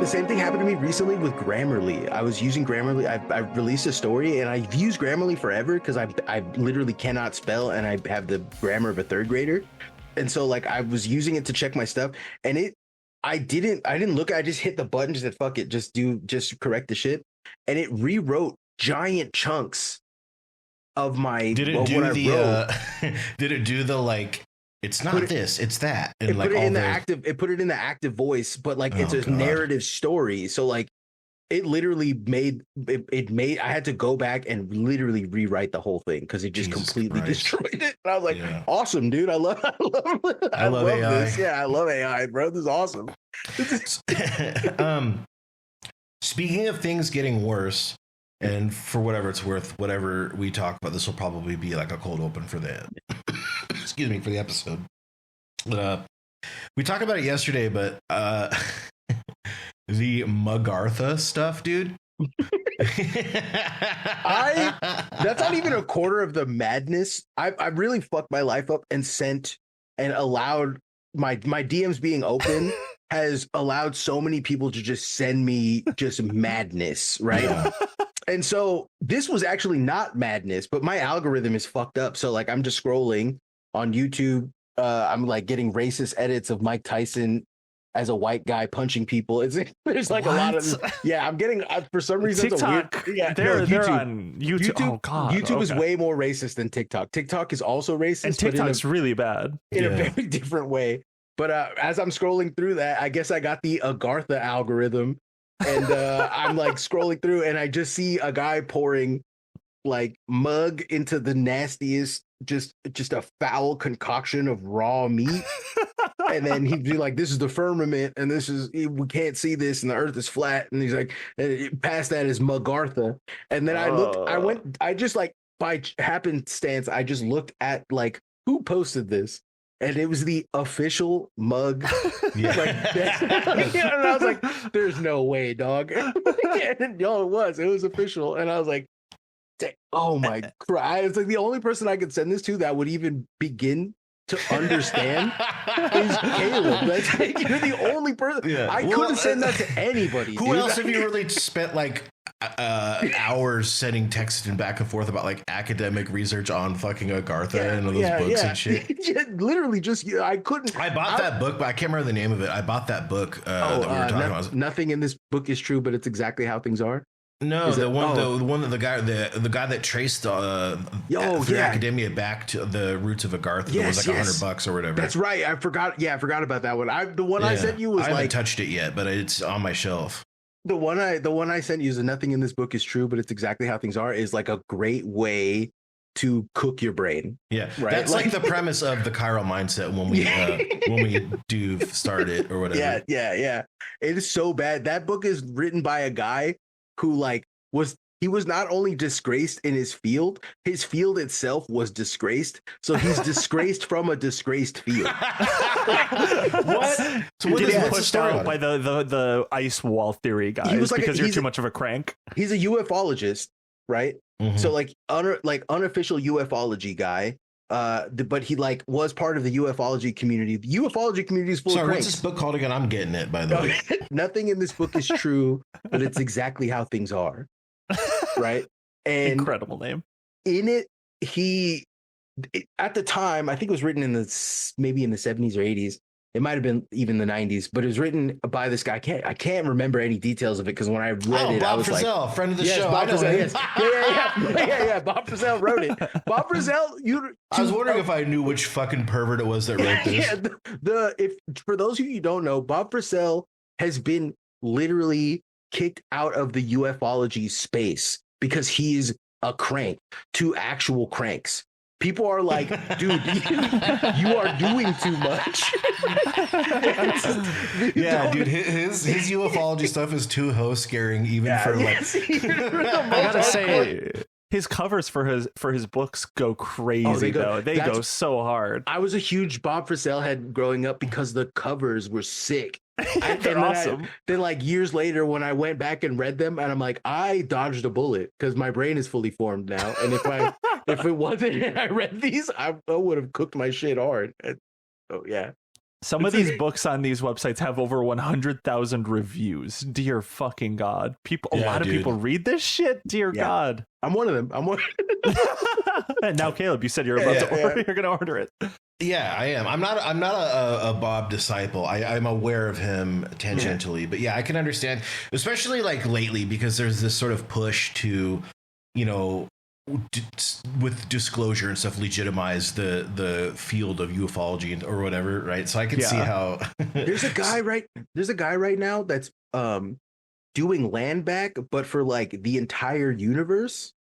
same thing happened to me recently with Grammarly. I was using Grammarly. I released a story, and I've used Grammarly forever because I literally cannot spell, and I have the grammar of a third grader. And so like I was using it to check my stuff, and I didn't look. I just hit the button, just said fuck it, just correct the shit, and it rewrote giant chunks of my did it do the did it do the like it's not this, it's that, and like all the active, it put it in the active voice, but like it's a narrative story, so like it literally made I had to go back and literally rewrite the whole thing because it just completely destroyed it. And I was like, awesome, dude. I love AI. This. Yeah, I love AI, bro. This is awesome. Speaking of things getting worse, and for whatever it's worth, whatever we talk about, this will probably be like a cold open for the excuse me, for the episode. We talked about it yesterday, but the Magartha stuff, dude. That's not even a quarter of the madness. I really fucked my life up and sent and allowed my DMs being open has allowed so many people to just send me just madness, right? Yeah. And so this was actually not madness, but my algorithm is fucked up. So like I'm just scrolling on YouTube. I'm like getting racist edits of Mike Tyson as a white guy punching people. There's like a lot of I'm getting for some reason TikTok. They're on YouTube. Oh god, YouTube is way more racist than TikTok. TikTok is also racist, and TikTok's really bad in a very different way. But as I'm scrolling through that, I guess I got the Agartha algorithm, and I'm like scrolling through, and I just see a guy pouring like mug into the nastiest, just a foul concoction of raw meat. And then he'd be like, this is the firmament, and we can't see this, and the earth is flat. And he's like, past that is Magartha. And then I just like by happenstance, I just looked at like who posted this. And it was the official mug. Yeah. And I was like, there's no way, dog. And it was official. And I was like, oh my Christ. It's like the only person I could send this to that would even begin to understand is Caleb. That's like, you're the only person. Yeah. I couldn't send that to anybody. Who else have you really spent like hours sending texts and back and forth about like academic research on fucking Agartha and those books and shit? Literally just I bought that book, but I can't remember the name of it. I bought that book that we were talking about. Nothing in this book is true, but it's exactly how things are. No, the one that the guy that traced academia back to the roots of Agartha was like $100 or whatever. That's right. I forgot. Yeah, I forgot about that one. The one I sent you was I haven't touched it yet, but it's on my shelf. The one I sent you is nothing in this book is true, but it's exactly how things are. Is like a great way to cook your brain. Yeah, right. That's like the premise of the chiral mindset when we do start it or whatever. Yeah. It is so bad. That book is written by a guy who like was not only disgraced in his field itself was disgraced. So he's disgraced from a disgraced field. What? So what is pushed out by the ice wall theory guys? He was like because you're too much of a crank. He's a ufologist, right? Mm-hmm. So like unofficial ufology guy. But he like was part of the ufology community. The ufology community is full of cranks. What's this book called again? I'm getting it, by the way. Nothing in this book is true, but it's exactly how things are. Right? And incredible name. In it, at the time, I think it was written maybe in the 70s or 80s. It might have been even the 90s, but it was written by this guy. I can't remember any details of it because when I read it, I was Frizzell, like, friend of the show. Bob Frizzell, yes. Yeah. Bob Frizzell wrote it. Bob Frizzell, I was wondering if I knew which fucking pervert it was that wrote this. If for those of you who don't know, Bob Frizzell has been literally kicked out of the ufology space because he's a crank to actual cranks. People are like, dude, you are doing too much. Dude, his ufology stuff is too scaring even for like. I gotta say, his covers for his books go crazy though. They go so hard. I was a huge Bob Frizzell head growing up because the covers were sick. They're awesome. Then like years later when I went back and read them and I'm like, I dodged a bullet because my brain is fully formed now. And if it wasn't and I read these, I would have cooked my shit hard. So yeah. Some of these books on these websites have over 100,000 reviews. Dear fucking God. A lot of people read this shit. Dear God. I'm one of them. And now, Caleb, you said you're about to order. You're going to order it. Yeah, I am. I'm not a Bob disciple. I'm aware of him tangentially, but yeah, I can understand, especially like lately, because there's this sort of push to, with disclosure and stuff, legitimize the field of ufology or whatever, right? So I can see how there's a guy right now that's doing land back, but for like the entire universe.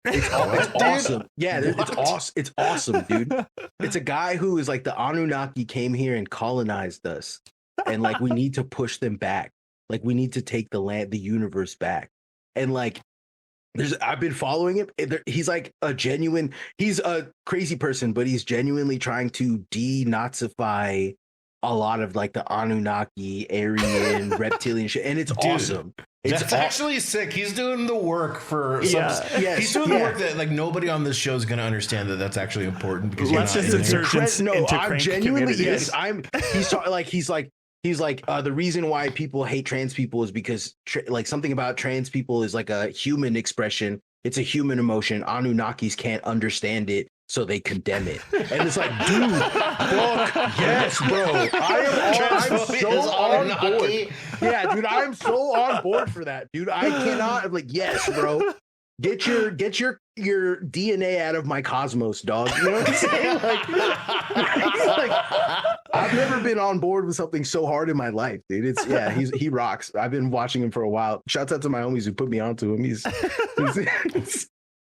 It's awesome. Yeah, it's awesome, dude. It's a guy who is like the Anunnaki came here and colonized us, and like we need to push them back. Like we need to take the universe back. And like I've been following him. He's like he's a crazy person, but he's genuinely trying to denazify a lot of like the Anunnaki, Aryan, reptilian shit, and it's awesome. That's actually sick. He's doing the work for he's doing the work that like nobody on this show is going to understand that that's actually important because let's just insert I'm genuinely he's like the reason why people hate trans people is because like something about trans people is like a human expression. It's a human emotion. Anunnakis can't understand it, so they condemn it. And it's like, dude, fuck yes, bro. I'm so on board. Yeah, dude, I'm so on board for that, dude. I cannot. I'm like, yes, bro. Get your DNA out of my cosmos, dog. You know what I'm saying? Like, I've never been on board with something so hard in my life, dude. He rocks. I've been watching him for a while. Shouts out to my homies who put me onto him. He's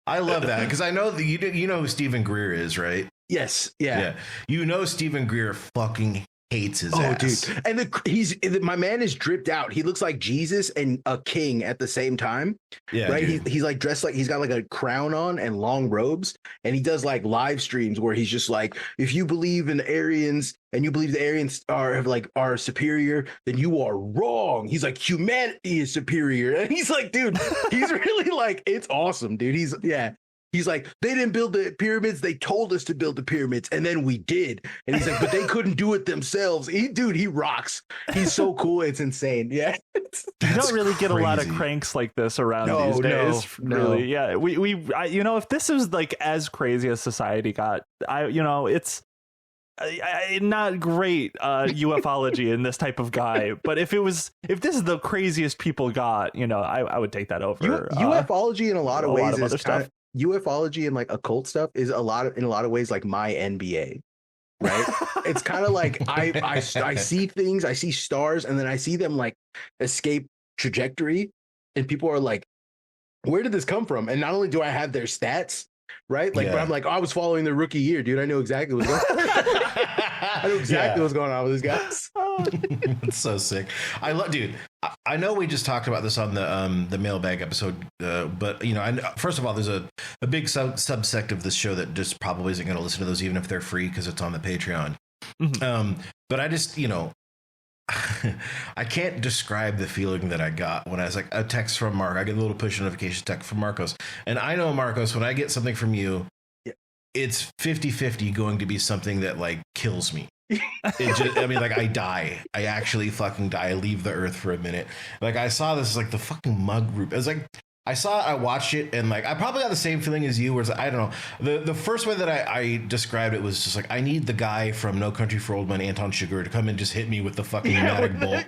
I love that because I know that you know who Stephen Greer is, right? Yes, yeah. You know Stephen Greer fucking hates his ass. Dude. And my man is dripped out. He looks like Jesus and a king at the same time. Yeah, right. He's like dressed like he's got like a crown on and long robes, and he does like live streams where he's just like, if you believe in Aryans and you believe the Aryans are superior, then you are wrong. He's like, humanity is superior, and he's like, dude, he's really like, it's awesome, dude. He's like, they didn't build the pyramids. They told us to build the pyramids, and then we did. And he's like, but they couldn't do it themselves. He rocks. He's so cool. It's insane. Yeah. You don't really get a lot of cranks like this around these days. Really. Yeah. If this is like as crazy as society got, it's not great ufology in this type of guy. But if this is the craziest people got, I would take that over. Ufology in a lot of ways is other stuff. Ufology and like occult stuff is in a lot of ways like my NBA, right? It's kind of like I see things, I see stars, and then I see them like escape trajectory, and people are like, where did this come from? And not only do I have their stats, right? Like, but I'm like, I was following their rookie year, dude. I know exactly what's going on. I know exactly what's going on with these guys. It's so sick. Dude. I know we just talked about this on the mailbag episode, but first of all, there's a big subsect of this show that just probably isn't going to listen to those, even if they're free, because it's on the Patreon. Mm-hmm. But I just, I can't describe the feeling that I got when I was like a text from Mark. I get a little push notification text from Marcos, and I know, Marcos, when I get something from you, it's 50-50 going to be something that like kills me. I die. I actually fucking die. I leave the earth for a minute. Like, I saw this like the fucking mug group. I watched it, and like I probably got the same feeling as you, where it's like, I don't know. The first way that I described it was just like, I need the guy from No Country for Old Men, Anton Chigurh, to come and just hit me with the fucking pneumatic bolt.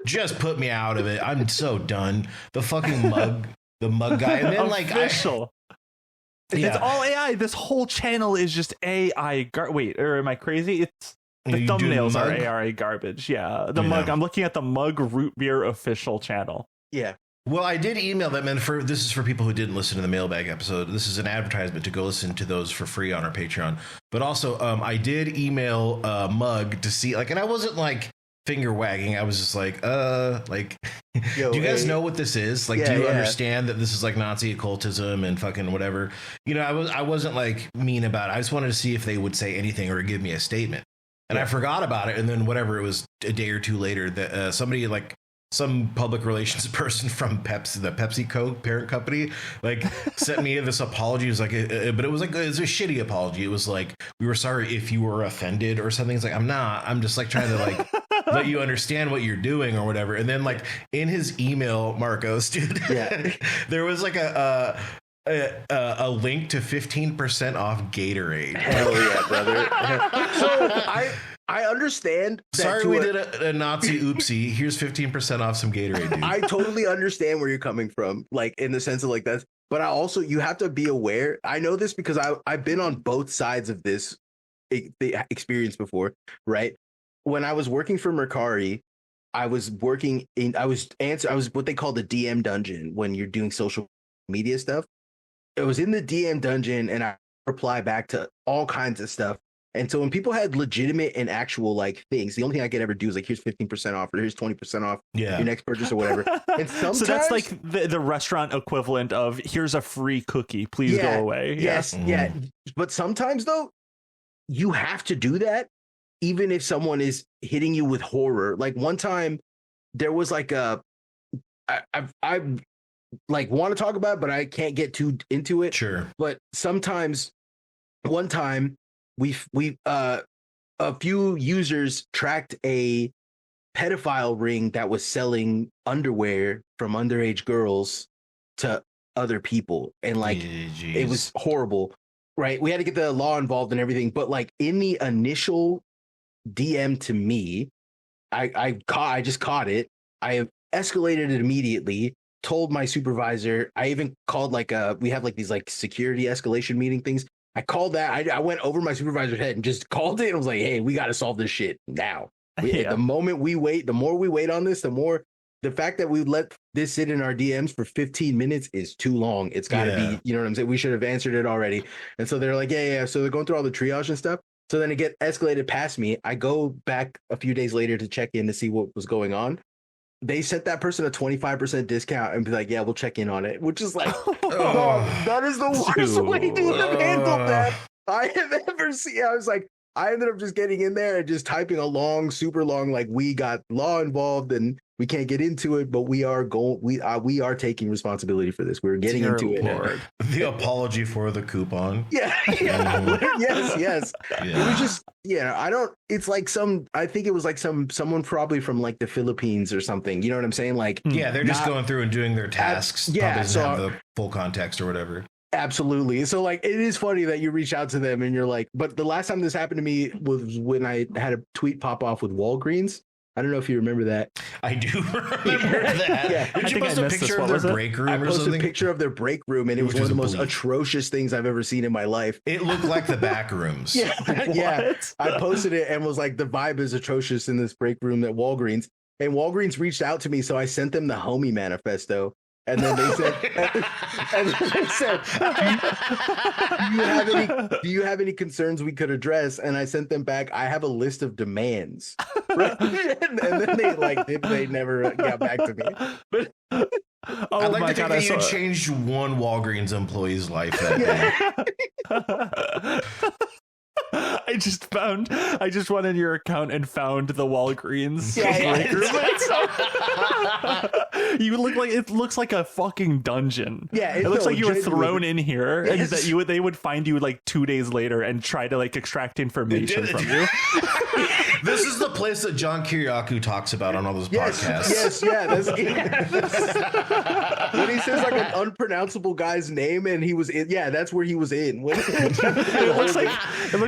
Just put me out of it. I'm so done. The fucking mug guy, and then like official. It's all AI. This whole channel is just AI. Wait, or am I crazy? It's the thumbnails are AI garbage. Yeah, the mug. I'm looking at the Mug Root Beer official channel. Yeah. Well, I did email them, and this is for people who didn't listen to the mailbag episode. This is an advertisement to go listen to those for free on our Patreon. But also, I did email Mug to see, like, and I wasn't like finger wagging. I was just like, do you guys know what this is? Like, do you understand that this is like Nazi occultism and fucking whatever? I wasn't like mean about it. I just wanted to see if they would say anything or give me a statement. And I forgot about it. And then whatever, it was a day or two later that somebody like some public relations person from Pepsi, the PepsiCo parent company, like sent me this apology. It was like, but it was a shitty apology. It was like, we were sorry if you were offended or something. It's like, I'm not. I'm just like trying to like let you understand what you're doing or whatever. And then like in his email, Marcos, dude, there was like a link to 15% off Gatorade. Hell yeah, brother. So I understand. Sorry, we did a Nazi oopsie. Here's 15% off some Gatorade, dude. I totally understand where you're coming from, like in the sense of like that. But I also, you have to be aware. I know this because I've been on both sides of this experience before, right? When I was working for Mercari, I was what they call the DM dungeon when you're doing social media stuff. It was in the DM dungeon, and I reply back to all kinds of stuff. And so when people had legitimate and actual like things, the only thing I could ever do is like, here's 15% off or here's 20% off your next purchase or whatever. And sometimes, so that's like the restaurant equivalent of here's a free cookie, please go away. Yes, yeah. But sometimes though, you have to do that even if someone is hitting you with horror. Like one time there was like I like want to talk about it, but I can't get too into it. Sure. But sometimes one time a few users tracked a pedophile ring that was selling underwear from underage girls to other people. And like, it was horrible, right? We had to get the law involved and everything. But like in the initial DM to me, I just caught it. I escalated it immediately, told my supervisor. I even called we have like these like security escalation meeting things. I called that. I went over my supervisor's head and just called it. And was like, hey, we got to solve this shit now. The moment we wait, the more we wait on this, the fact that we let this sit in our DMs for 15 minutes is too long. It's got to be, you know what I'm saying? We should have answered it already. And so they're like, yeah. So they're going through all the triage and stuff. So then it get escalated past me. I go back a few days later to check in to see what was going on. They sent that person a 25% discount and be like, yeah, we'll check in on it, which is like, that is the worst way to have handled that I have ever seen. I was like, I ended up just getting in there and just typing a long, super long, like, we got law involved and we can't get into it, but we are we are taking responsibility for this. We're getting into it. The apology for the coupon. Yeah. Yes. Yeah. It was just, it's like I think it was like someone probably from like the Philippines or something. You know what I'm saying? Like, they're just going through and doing their tasks. Probably doesn't have the full context or whatever. Absolutely. So like, it is funny that you reach out to them and you're like, but the last time this happened to me was when I had a tweet pop off with Walgreens. I don't know if you remember that. I do remember that. Did you post a picture of their break room or something? I posted a picture of their break room, and it was one of the most atrocious things I've ever seen in my life. It looked like the back rooms. Yeah. I posted it and was like, the vibe is atrocious in this break room at Walgreens. And Walgreens reached out to me, so I sent them the homie manifesto. And then they said, do you have any concerns we could address? And I sent them back, I have a list of demands. Right? and then they never got back to me. But I'd like to think that you changed one Walgreens employee's life that day. I just went in your account and found the Walgreens break room. It looks like a fucking dungeon. Yeah, it looks like you were thrown in here, and that they would find you like 2 days later and try to like extract information from you. This is the place that John Kiriakou talks about on all those podcasts. When he says like an unpronounceable guy's name and he was in, that's where he was in. It looks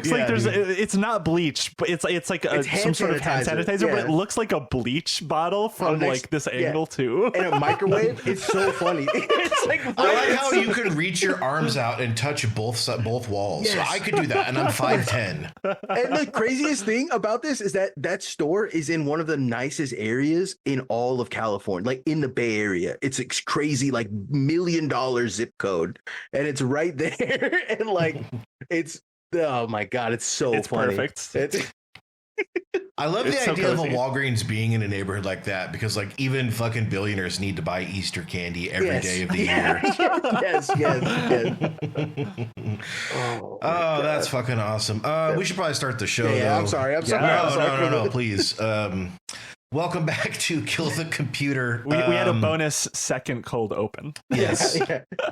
like there's it's not bleach, but it's like some sort of hand sanitizer, but it looks like a bleach bottle from like this angle too. And a microwave. It's so funny. It's like, I like how you can reach your arms out and touch both walls. Yes. So I could do that, and I'm 5'10". And the craziest thing about this is that store is in one of the nicest areas in all of California, like in the Bay Area. It's a crazy, like $1 million zip code, and it's right there. And like, it's, oh my God, it's so funny. Perfect. I love the idea of a Walgreens being in a neighborhood like that, because like even fucking billionaires need to buy Easter candy every day of the year. Yes. Oh, that's fucking awesome. We should probably start the show. Yeah, I'm sorry. No, please. Welcome back to Kill the Computer. We had a bonus second cold open. Yes.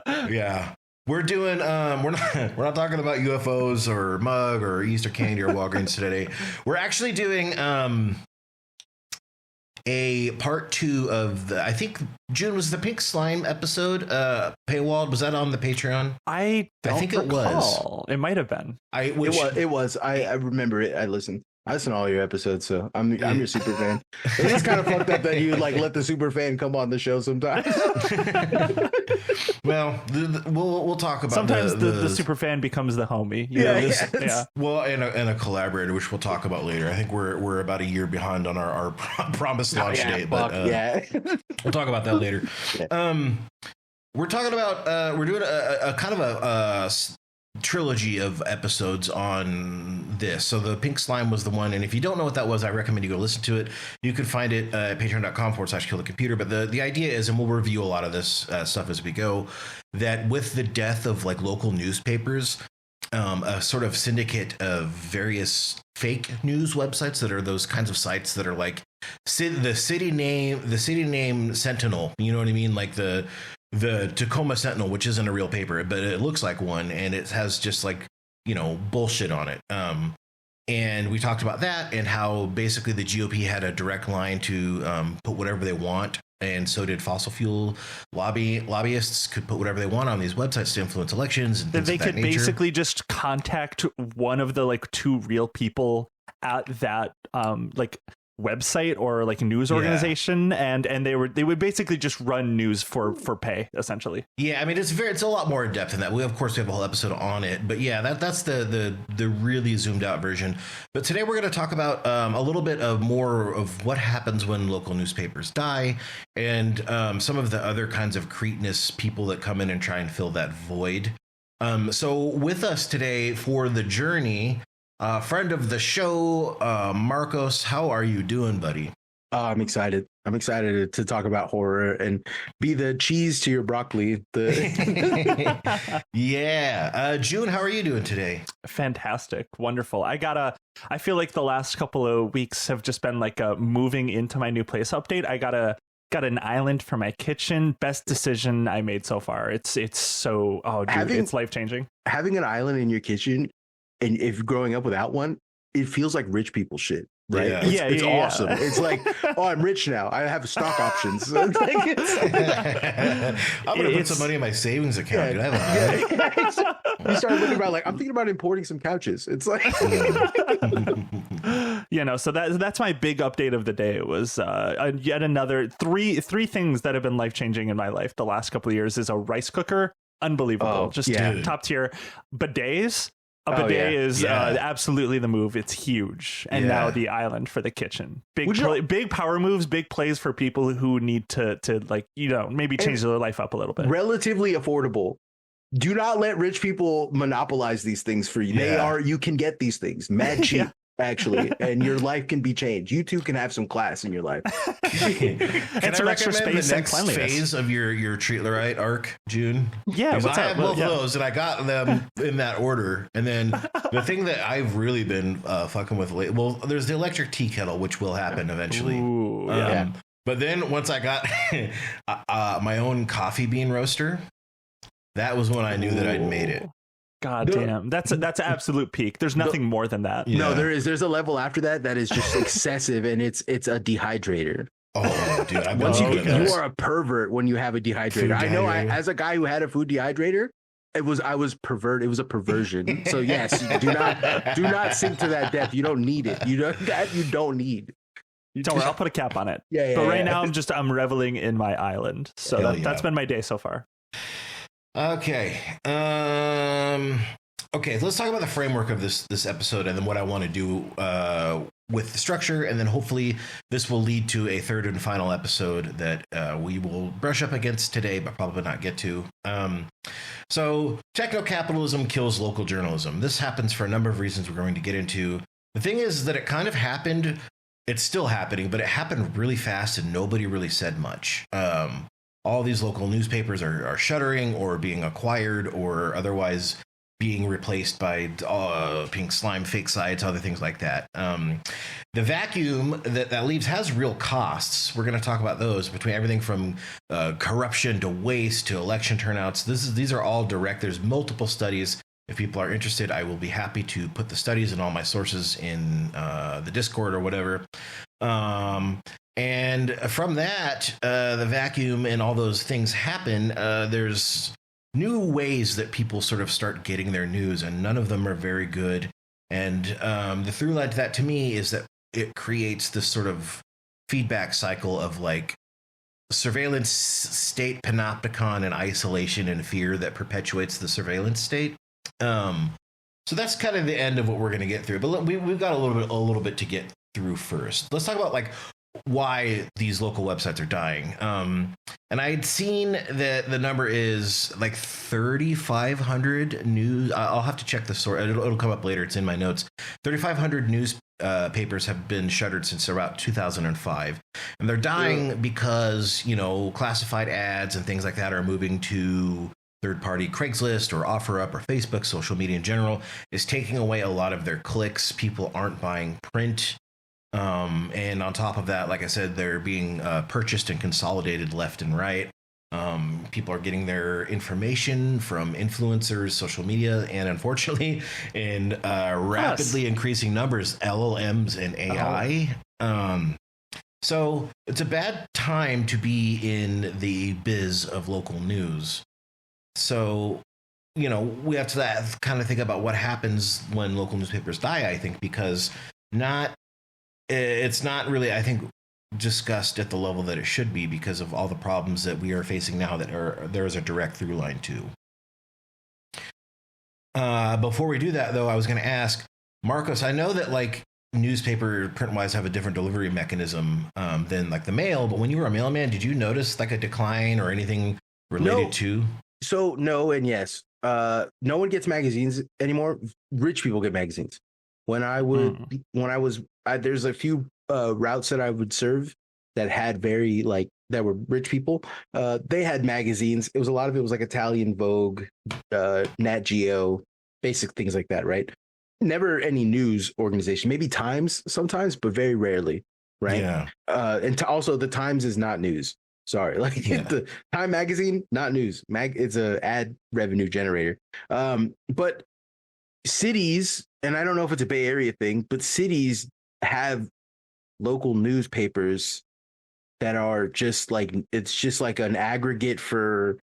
Yeah. We're doing we're not talking about UFOs or mug or Easter candy or Walgreens today. We're actually doing a part 2 of the, I think June was the pink slime episode paywalled. Was that on the Patreon? I think recall. It was. It might have been. It was. I remember it. I listened to all your episodes, so I'm your super fan. It is kind of fucked up that you like let the super fan come on the show sometimes. Well, we'll talk about sometimes the super fan becomes the homie. Yeah. Well, and a collaborator, which we'll talk about later. I think we're about a year behind on our promised launch date, but we'll talk about that later. We're talking about we're doing a kind of a trilogy of episodes on this. So the pink slime was the one, and if you don't know what that was, I recommend you go listen to it. You can find it at patreon.com/killthecomputer. But the idea is, and we'll review a lot of this stuff as we go, that with the death of like local newspapers, a sort of syndicate of various fake news websites that are those kinds of sites that are like the city name Sentinel, you know what I mean, like the Tacoma Sentinel, which isn't a real paper, but it looks like one, and it has just like, you know, bullshit on it. And we talked about that and how basically the GOP had a direct line to put whatever they want, and so did fossil fuel lobbyists could put whatever they want on these websites to influence elections. And they could basically just contact one of the like 2 real people at that like website or like a news organization, and they would basically just run news for pay, essentially. I mean, it's a lot more in depth than that. We have a whole episode on it, but that's the really zoomed out version. But today we're going to talk about a little bit of more of what happens when local newspapers die, and some of the other kinds of cretinous people that come in and try and fill that void. So with us today for the journey, friend of the show, Marcos, how are you doing, buddy? I'm excited. I'm excited to talk about horror and be the cheese to your broccoli. Yeah. June, how are you doing today? Fantastic. Wonderful. I feel like the last couple of weeks have just been like a moving into my new place update. I got an island for my kitchen. Best decision I made so far. It's so, it's life-changing. Having an island in your kitchen, and if growing up without one, it feels like rich people shit, right? It's awesome. It's like, oh, I'm rich now. I have stock options. I'm gonna put some money in my savings account. You start looking about like, I'm thinking about importing some couches. It's like, so that's my big update of the day. It was yet another three things that have been life changing in my life the last couple of years. Is a rice cooker, unbelievable, top tier. Bidets. A bidet is absolutely the move. It's huge. And now the island for the kitchen. Big power moves, big plays for people who need to like, maybe change their life up a little bit. Relatively affordable. Do not let rich people monopolize these things for you. You can get these things mad cheap. Actually, and your life can be changed. You too can have some class in your life. Can I recommend the next phase of your Treatlerite arc, June? Yeah, I have both of those, and I got them in that order. And then the thing that I've really been fucking with lately, well, there's the electric tea kettle, which will happen eventually. Ooh, but then once I got my own coffee bean roaster, that was when I knew that I'd made it. God damn, that's absolute peak. There's nothing more than that. No, there's a level after that is just excessive, and it's a dehydrator. Oh, dude, you are a pervert when you have a dehydrator. I know. As a guy who had a food dehydrator, I was pervert. It was a perversion. So yes, do not sink to that depth. You don't need it. You don't need. Don't worry, I'll put a cap on it. But right now I'm reveling in my island. So that's been my day so far. Okay. Okay, let's talk about the framework of this episode and then what I want to do with the structure, and then hopefully this will lead to a third and final episode that we will brush up against today, but probably not get to. So techno-capitalism kills local journalism. This happens for a number of reasons we're going to get into. The thing is that it kind of happened. It's still happening, but it happened really fast and nobody really said much. All these local newspapers are shuttering or being acquired or otherwise being replaced by pink slime, fake sites, other things like that. The vacuum that leaves has real costs. We're going to talk about those, between everything from corruption to waste to election turnouts. These are all direct. There's multiple studies. If people are interested, I will be happy to put the studies and all my sources in the Discord or whatever. And from that, the vacuum and all those things happen. There's new ways that people sort of start getting their news, and none of them are very good. And the through line to that, to me, is that it creates this sort of feedback cycle of like surveillance state panopticon and isolation and fear that perpetuates the surveillance state. So that's kind of the end of what we're going to get through. But we've got a little bit to get through first. Let's talk about like why these local websites are dying. And I'd seen that the number is like 3,500 news. I'll have to check the source. It'll come up later. It's in my notes. 3,500 news papers have been shuttered since about 2005, and they're dying because, you know, classified ads and things like that are moving to third-party Craigslist or OfferUp or Facebook. Social media in general is taking away a lot of their clicks. People aren't buying print. And on top of that, like I said, they're being purchased and consolidated left and right. People are getting their information from influencers, social media, and unfortunately, in rapidly increasing numbers, LLMs and AI. So it's a bad time to be in the biz of local news. So, you know, we have to kind of think about what happens when local newspapers die, I think, because it's not really, I think, discussed at the level that it should be because of all the problems that we are facing now that there is a direct through line to. Before we do that, though, I was going to ask, Marcos, I know that like newspaper print-wise have a different delivery mechanism than like the mail, but when you were a mailman, did you notice like a decline or anything related to? So no and yes. No one gets magazines anymore. Rich people get magazines. There's a few routes that I would serve that had that were rich people. They had magazines. A lot of it was like Italian Vogue, Nat Geo, basic things like that, right? Never any news organization. Maybe Times sometimes, but very rarely, right? Yeah. And also the Times is not news. Sorry, the Time magazine, not news. It's a ad revenue generator. But cities, and I don't know if it's a Bay Area thing, but cities have local newspapers that are just like, it's just like an aggregate for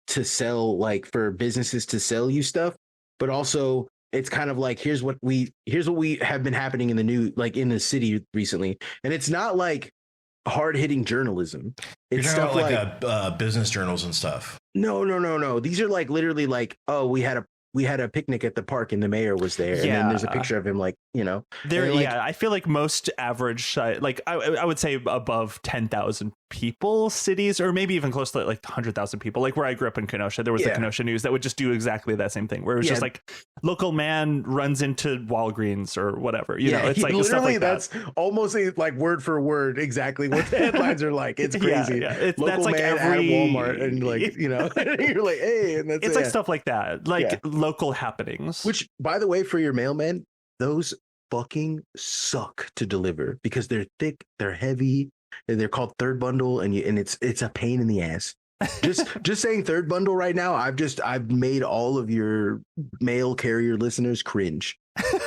businesses to sell you stuff, but also it's kind of like, here's what we have been happening in the news, like in the city recently. And it's not like hard-hitting journalism. It's You're stuff talking about like business journals and stuff. No. These are like literally like, oh, we had a picnic at the park and the mayor was there. Yeah. And then there's a picture of him, like, you know. I feel like most average, like I would say above 10,000 people cities, or maybe even close to like 100,000 people. Like where I grew up in Kenosha, there was the Kenosha News that would just do exactly that same thing, where it was just like local man runs into Walgreens or whatever. You know, it's like literally like that's almost like word for word exactly what the headlines are like. It's crazy. Local that's like man at Walmart, and like, you know, you're like, hey, and that's it's like stuff like that, like local happenings. Which, by the way, for your mailman, those fucking suck to deliver because they're thick, they're heavy, and they're called third bundle, and it's a pain in the ass. Just saying third bundle right now, I've made all of your mail carrier listeners cringe.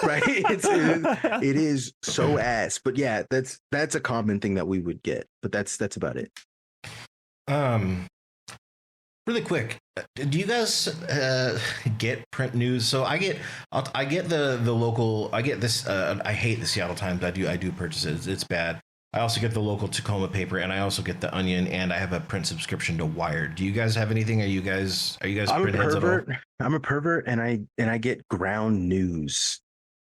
Right? It is so ass. But yeah, that's a common thing that we would get. But that's about it. Really quick, do you guys get print news? So I get the local. I get this. I hate the Seattle Times. I do purchase it. It's bad. I also get the local Tacoma paper, and I also get the Onion, and I have a print subscription to Wired. Do you guys have anything? Are you guys I'm a pervert. I'm a pervert, and I get ground news.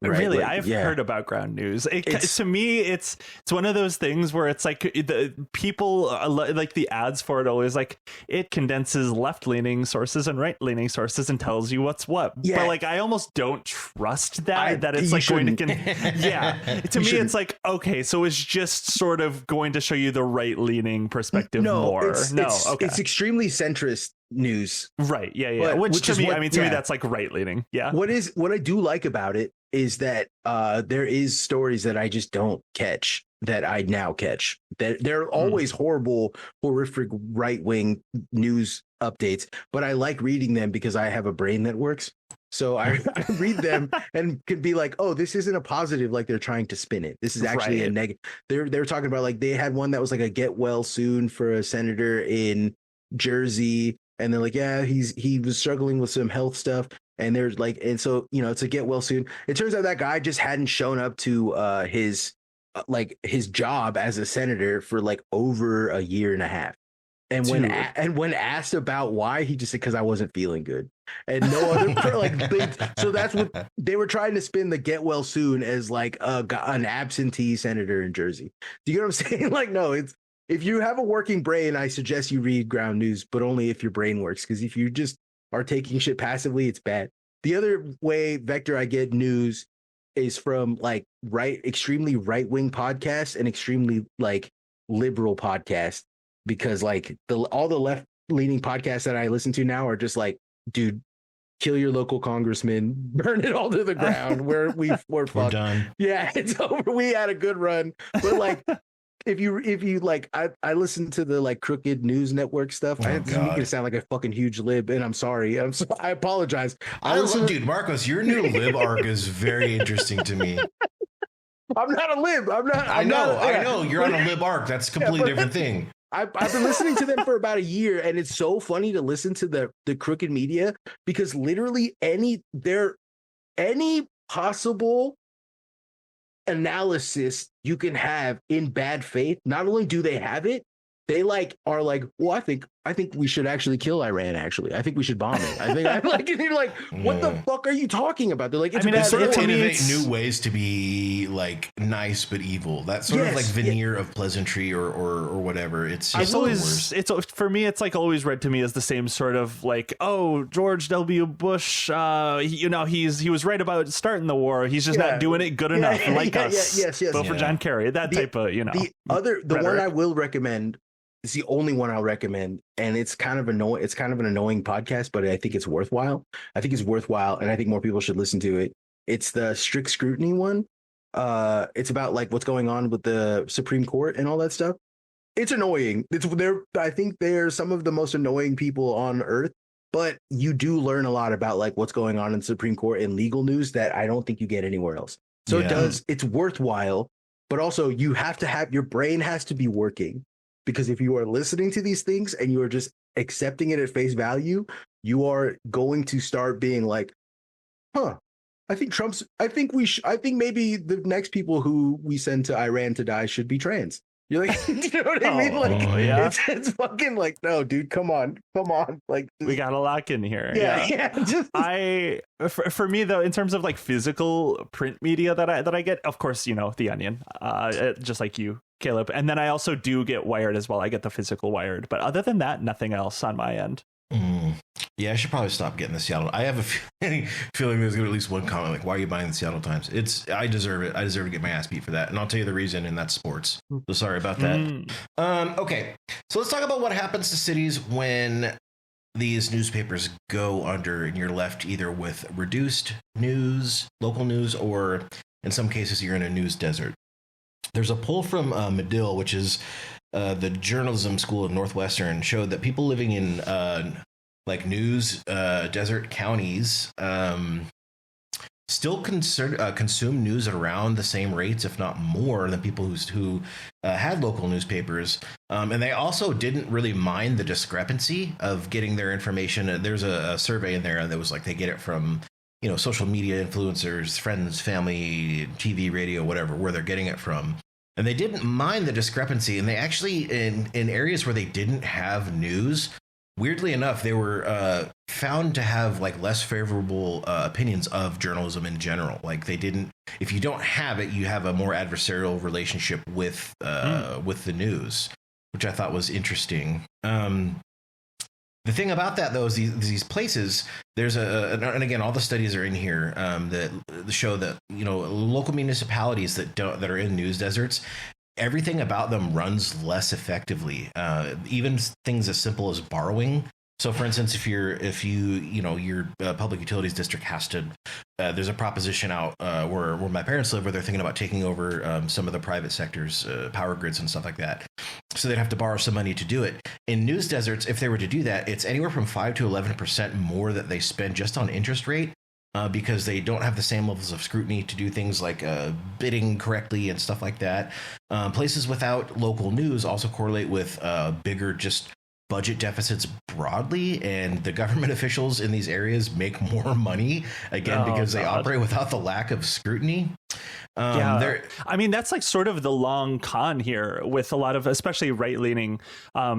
Really, Like, I've heard about ground news. To me, it's one of those things where it's like the people like the ads for it always like it condenses left-leaning sources and right-leaning sources and tells you what's what. Yeah. But like I almost don't trust that it's like going to to me it's like, okay, so it's just sort of going to show you the right-leaning perspective more. It's extremely centrist news. Right. Yeah. Which to me, to me that's like right-leaning. Yeah. What I do like about it is that there is stories that I just don't catch that I now catch. That they're always horrible, horrific right-wing news updates, but I like reading them because I have a brain that works. So I read them and could be like, oh, this isn't a positive like they're trying to spin it. This is actually a negative. They're talking about like they had one that was like a get well soon for a senator in Jersey. And they're like, yeah, he was struggling with some health stuff. And there's like, and so, you know, it's a get well soon. It turns out that guy just hadn't shown up to his job as a senator for like over a year and a half. And when asked about why, he just said, because I wasn't feeling good. And no other so that's what they were trying to spin the get well soon as like an absentee senator in Jersey. Do you get what I'm saying? Like, no, it's, if you have a working brain, I suggest you read ground news, but only if your brain works. Because if you just are taking shit passively, it's bad. The other vector I get news is from like extremely right-wing podcasts and extremely like liberal podcasts, because like all the left-leaning podcasts that I listen to now are just like, dude, kill your local congressman, burn it all to the ground. We're fucked. Done. Yeah, it's over. We had a good run, but like. If you like, I listen to the like Crooked News Network stuff. I make it sound like a fucking huge lib, and I'm sorry. I apologize. Dude, Marcos, your new lib arc is very interesting to me. I'm not a lib. I know. You're on a lib arc. That's a completely different thing. I've been listening to them for about a year, and it's so funny to listen to the Crooked Media, because literally any possible analysis you can have in bad faith, not only do they have it, they like are like, well, I think we should actually kill Iran. Actually, I think we should bomb it. I think I'm like, and you're like, what the fuck are you talking about? They're like, it's they sort of innovate new ways to be like nice but evil. That sort of like veneer of pleasantry or whatever. It's always for me. It's like always read to me as the same sort of like, oh, George W. Bush. He was right about starting the war. He's just not doing it good enough. Like us. Yes. Vote for John Kerry. That type of The one I will recommend. It's the only one I'll recommend, and it's kind of annoying. It's kind of an annoying podcast, but I think it's worthwhile. And I think more people should listen to it. It's the Strict Scrutiny one. It's about like what's going on with the Supreme Court and all that stuff. It's annoying. I think they're some of the most annoying people on earth, but you do learn a lot about like what's going on in the Supreme Court and legal news that I don't think you get anywhere else. So it's worthwhile, but also you have to have, your brain has to be working. Because if you are listening to these things and you are just accepting it at face value, you are going to start being like, I think maybe the next people who we send to Iran to die should be trans. You're like, you know what I mean? Like, it's fucking like, no, dude, come on. Like, we got a lock in here. For me though, in terms of like physical print media that I get, of course, The Onion, just like you, Caleb, and then I also do get Wired as well. I get the physical Wired, but other than that, nothing else on my end. Yeah, I should probably stop getting the Seattle. I have a feeling there's gonna be at least one comment like, why are you buying the Seattle Times? I deserve it. I deserve to get my ass beat for that, and I'll tell you the reason, and that's sports. So sorry about that. Okay, so let's talk about what happens to cities when these newspapers go under and you're left either with reduced news, local news, or in some cases you're in a news desert. There's a poll from Medill, which is the journalism school of Northwestern, showed that people living in like news desert counties still consume news at around the same rates, if not more, than people who had local newspapers. And they also didn't really mind the discrepancy of getting their information. There's a survey in there that was like they get it from social media influencers, friends, family, TV, radio, whatever, where they're getting it from. And they didn't mind the discrepancy. And they actually, in areas where they didn't have news, weirdly enough, they were found to have like less favorable opinions of journalism in general. Like they didn't, if you don't have it, you have a more adversarial relationship with the news, which I thought was interesting. The thing about that, though, is these places, there's and again, all the studies are in here that show that, you know, local municipalities that are in news deserts, everything about them runs less effectively. Even things as simple as borrowing. So, for instance, if your public utilities district has to, there's a proposition out where my parents live, where they're thinking about taking over some of the private sector's power grids and stuff like that. So they'd have to borrow some money to do it. In news deserts, if they were to do that, it's anywhere from 5 to 11% more that they spend just on interest rate. Because they don't have the same levels of scrutiny to do things like bidding correctly and stuff like that. Places without local news also correlate with bigger just budget deficits broadly, and the government officials in these areas make more money, again, because they operate without the lack of scrutiny. I mean, that's like sort of the long con here with a lot of, especially right-leaning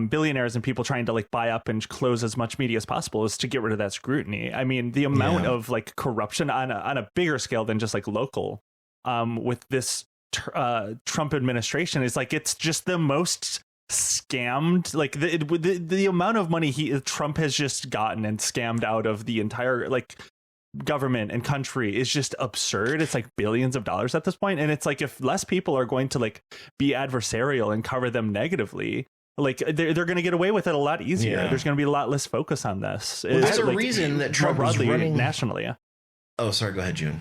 billionaires and people trying to like buy up and close as much media as possible, is to get rid of that scrutiny. I mean, the amount of like corruption on a bigger scale than just like local with this Trump administration is like, it's just the most scammed, like the amount of money Trump has just gotten and scammed out of the entire like government and country is just absurd. It's like billions of dollars at this point, and it's like, if less people are going to like be adversarial and cover them negatively, like they're going to get away with it a lot easier. There's going to be a lot less focus on this. Well, there's a reason that Trump is running nationally. Oh, sorry, go ahead, June.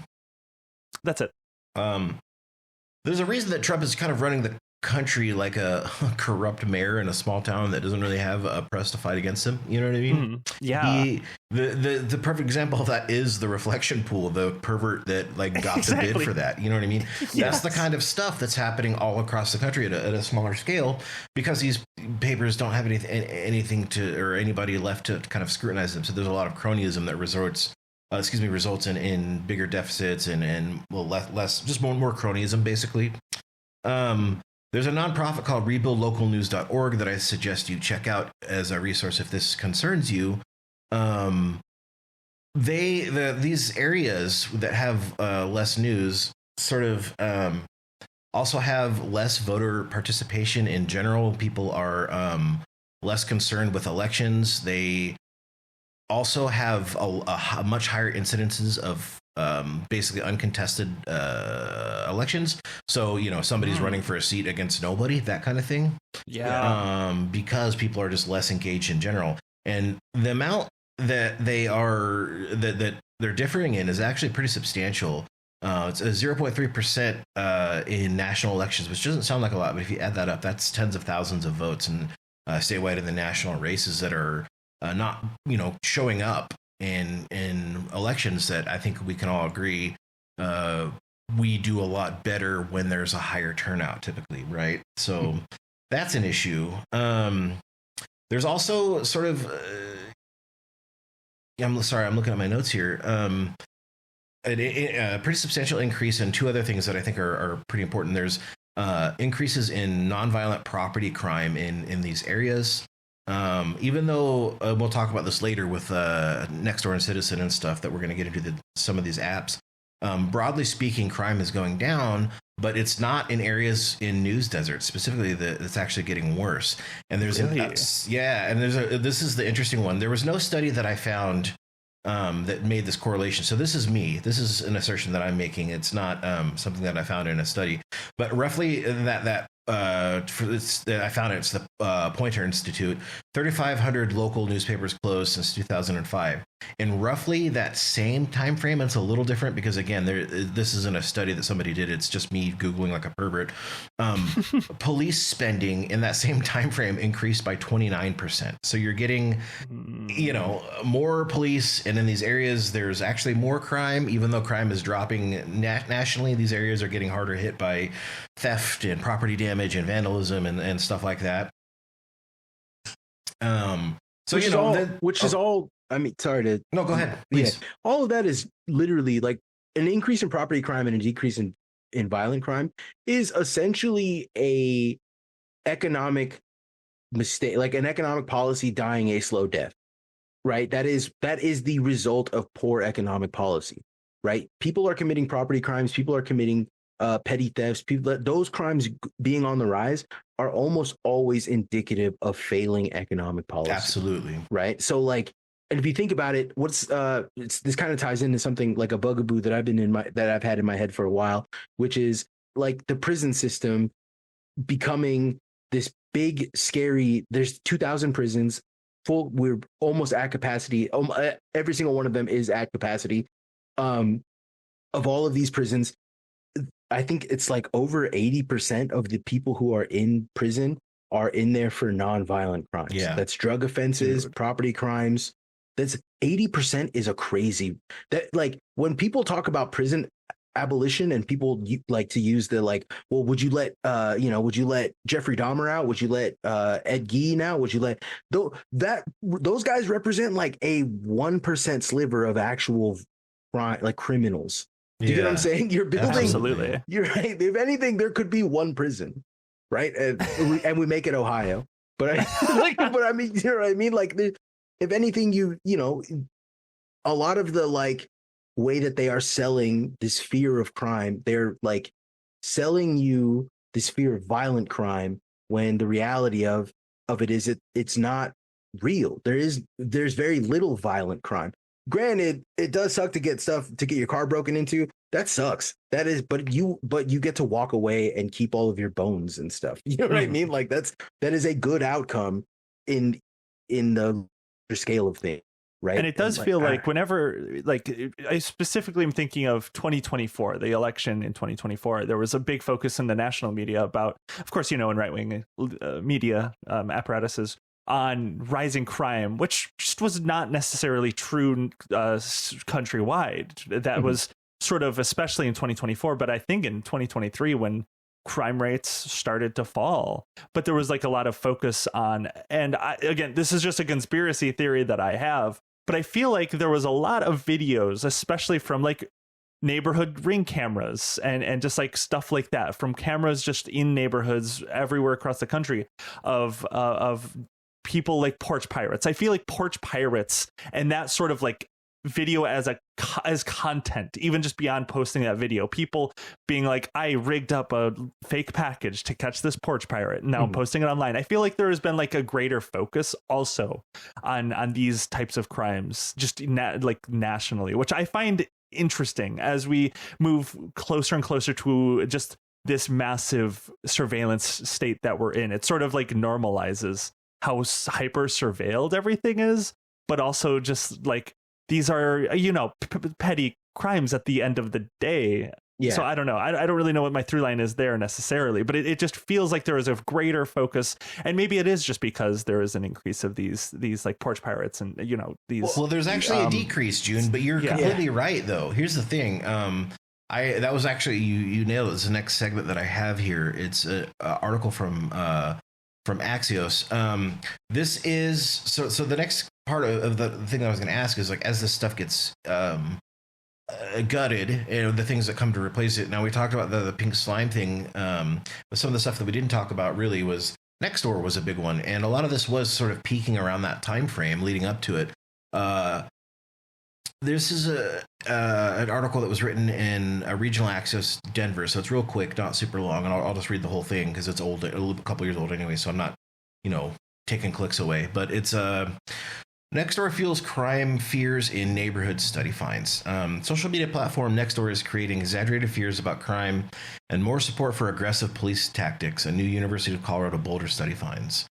That's it. There's a reason that Trump is kind of running the country like a corrupt mayor in a small town that doesn't really have a press to fight against him. You know what I mean? Yeah. The perfect example of that is the reflection pool, the pervert that like got the bid for that. You know what I mean? Yes. That's the kind of stuff that's happening all across the country at a smaller scale, because these papers don't have anything to, or anybody left to kind of scrutinize them. So there's a lot of cronyism that results in bigger deficits and well, less just more cronyism, basically. There's a nonprofit called rebuildlocalnews.org that I suggest you check out as a resource if this concerns you. These areas that have less news sort of also have less voter participation in general. People are less concerned with elections. They also have a much higher incidences of basically uncontested elections. So, you know, somebody's running for a seat against nobody, that kind of thing. Yeah. Because people are just less engaged in general. And the amount that that they're differing in is actually pretty substantial. It's a 0.3% in national elections, which doesn't sound like a lot, but if you add that up, that's tens of thousands of votes in statewide in the national races that are not, you know, showing up in elections that I think we can all agree we do a lot better when there's a higher turnout typically, right? So that's an issue. There's also sort of I'm sorry, I'm looking at my notes here. A pretty substantial increase in two other things that I think are pretty important. There's increases in nonviolent property crime in these areas. Even though we'll talk about this later with Next Door and Citizen and stuff that we're going to get into some of these apps. Broadly speaking, crime is going down, but it's not in areas in news deserts specifically that's actually getting worse. And there's this is the interesting one. There was no study that I found that made this correlation. So this is me. This is an assertion that I'm making. It's not something that I found in a study, but roughly that I found it's the Poynter Institute. 3,500 local newspapers closed since 2005. In roughly that same time frame, it's a little different because again, this isn't a study that somebody did. It's just me Googling like a pervert. Police spending in that same time frame increased by 29%. So you're getting, you know, more police, and in these areas there's actually more crime, even though crime is dropping nationally. These areas are getting harder hit by theft and property damage and vandalism and stuff like that. So which is all. I mean, sorry to. No, go ahead, please. Yeah, all of that is literally like an increase in property crime and a decrease in violent crime is essentially a economic mistake, like an economic policy dying a slow death, right? That is the result of poor economic policy, right? People are committing property crimes. People are committing petty thefts. Those crimes being on the rise are almost always indicative of failing economic policy. Absolutely. Right. So like, and if you think about it, this kind of ties into something like a bugaboo that I've had in my head for a while, which is like the prison system becoming this big, scary, there's 2,000 prisons full. We're almost at capacity. Every single one of them is at capacity. Of all of these prisons, I think it's like over 80% of the people who are in prison are in there for nonviolent crimes. Yeah. That's drug offenses, property crimes. That's 80% is a crazy that, like, when people talk about prison abolition and people like to use the like, well, would you let Jeffrey Dahmer out? Would you let Ed Gein out? Would you let those guys represent like a 1% sliver of actual crime, like criminals. Do you get what I'm saying? You're building. Absolutely. You're right. If anything, there could be one prison, right? And we make it Ohio. But I mean, you know what I mean? Like, if anything, you know, a lot of the like way that they are selling this fear of crime, they're like selling you this fear of violent crime when the reality of it is it's not real. There's very little violent crime. Granted, it does suck to get your car broken into. That sucks. That is, but you get to walk away and keep all of your bones and stuff. You know what I mean? Like that is a good outcome in the scale of things, right? And it does feel like whenever, like, I specifically am thinking of 2024, the election in 2024. There was a big focus in the national media about, of course, you know, in right-wing media apparatuses, on rising crime, which just was not necessarily true countrywide. That was sort of, especially in 2024, but I think in 2023 when crime rates started to fall, but there was like a lot of focus on, and again, this is just a conspiracy theory that I have, but I feel like there was a lot of videos, especially from like neighborhood ring cameras and just like stuff like that, from cameras just in neighborhoods everywhere across the country of people like porch pirates. I feel like porch pirates and that sort of like video as content, even just beyond posting that video, people being like, I rigged up a fake package to catch this porch pirate, and now I'm posting it online. I feel like there has been like a greater focus also on these types of crimes, just like nationally, which I find interesting as we move closer and closer to just this massive surveillance state that we're in. It sort of like normalizes how hyper surveilled everything is, but also just like these are, you know, petty crimes at the end of the day. Yeah. So I don't know. I don't really know what my through line is there necessarily, but it just feels like there is a greater focus, and maybe it is just because there is an increase of these like porch pirates and, you know, these. Well, there's actually a decrease, June, but you're completely right though. Here's the thing. That was actually, you nailed it. It's the next segment that I have here. It's an article from Axios. This is so the next part of the thing that I was going to ask is like, as this stuff gets gutted, and the things that come to replace it. Now we talked about the pink slime thing, but some of the stuff that we didn't talk about really was Nextdoor was a big one, and a lot of this was sort of peaking around that time frame leading up to it. This is an article that was written in Regional Access Denver, so it's real quick, not super long, and I'll just read the whole thing because it's old, a couple years old anyway, so I'm not, you know, taking clicks away. But it's Nextdoor fuels crime fears in neighborhood study finds. Social media platform Nextdoor is creating exaggerated fears about crime and more support for aggressive police tactics, a new University of Colorado Boulder study finds.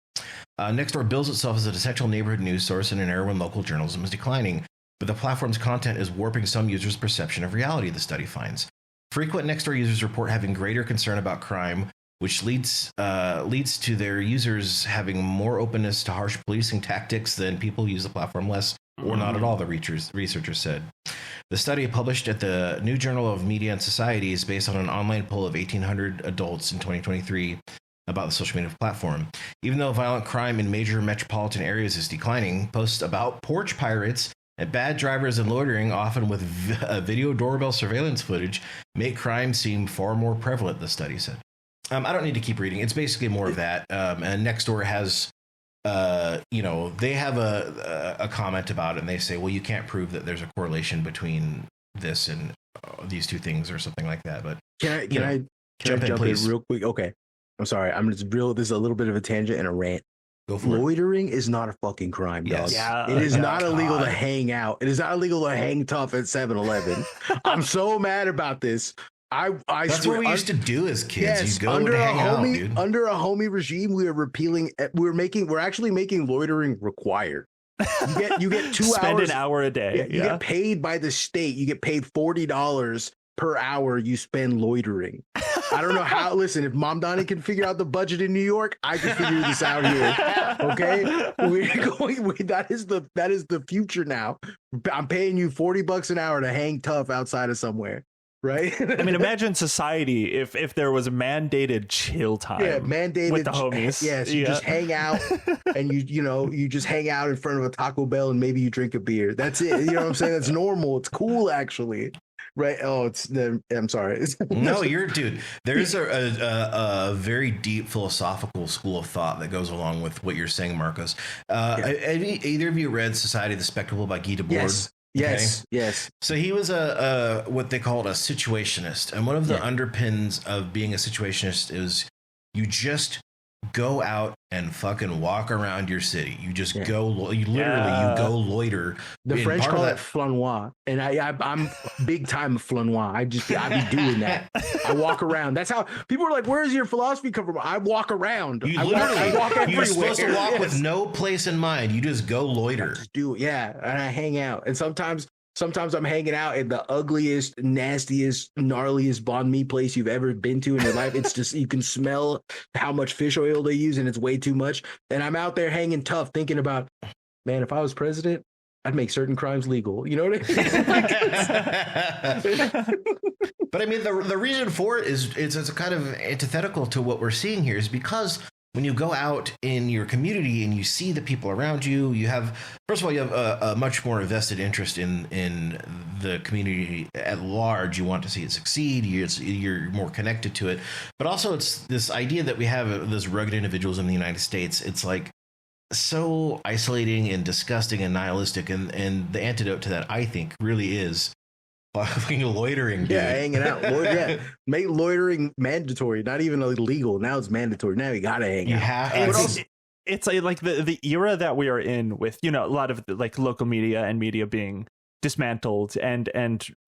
Nextdoor bills itself as an essential neighborhood news source in an era when local journalism is declining, but the platform's content is warping some users' perception of reality, the study finds. Frequent Nextdoor users report having greater concern about crime, which leads to their users having more openness to harsh policing tactics than people who use the platform less or not at all, the researchers said. The study, published at the New Journal of Media and Society, is based on an online poll of 1,800 adults in 2023 about the social media platform. Even though violent crime in major metropolitan areas is declining, posts about porch pirates and bad drivers and loitering, often with video doorbell surveillance footage, make crime seem far more prevalent, the study said. I don't need to keep reading. It's basically more of that. And Nextdoor has they have a comment about it, and they say, well, you can't prove that there's a correlation between this and these two things or something like that. But can I jump in real quick? Okay, I'm sorry. This is a little bit of a tangent and a rant. Go for Loitering is not a fucking crime, dog. Yeah, it is not illegal to hang out. It is not illegal to hang tough at 7-Eleven. I'm so mad about this. That's what we used to do as kids. Yes, you go to hang out, dude. Under a homie regime, we're actually making loitering required. You get 2 hours. Spend an hour a day. You get paid by the state. You get paid $40 per hour you spend loitering. I don't know how. Listen, if Mom Donnie can figure out the budget in New York, I can figure this out here. Okay, that is the future now. I'm paying you $40 an hour to hang tough outside of somewhere. Right. I mean, imagine society if there was a mandated chill time. Yeah, mandated with the homies. Yes, you just hang out and you just hang out in front of a Taco Bell and maybe you drink a beer. That's it. You know what I'm saying? That's normal. It's cool, actually. Right? Oh, I'm sorry. No, dude. There's a very deep philosophical school of thought that goes along with what you're saying, Marcos. Have either of you read Society of the Spectacle by Guy Debord? Yes. Yes, okay. Yes. So he was a what they called a situationist, and one of the underpins of being a situationist is you just go out and fucking walk around your city. You just go. You go loiter. The French call it flânoir, and I'm big time flânoir. I be doing that. I walk around. That's how people are like, "Where does your philosophy come from?" I walk around. I walk everywhere. You're supposed to walk with no place in mind. You just go loiter. Just do it. Yeah, and I hang out. And sometimes I'm hanging out in the ugliest, nastiest, gnarliest banh mi place you've ever been to in your life. It's just, you can smell how much fish oil they use and it's way too much. And I'm out there hanging tough thinking about, man, if I was president, I'd make certain crimes legal. You know what I mean? But I mean, the reason for it is it's kind of antithetical to what we're seeing here, is because when you go out in your community and you see the people around you, you have a much more vested interest in the community at large. You want to see it succeed. You're more connected to it. But also it's this idea that we have this rugged individuals in the United States. It's like so isolating and disgusting and nihilistic. And the antidote to that, I think, really is loitering, dude. Yeah, hanging out. Make loitering mandatory, not even illegal. Now it's mandatory. Now you gotta hang out. It's like the era that we are in, with a lot of like local media and media being dismantled and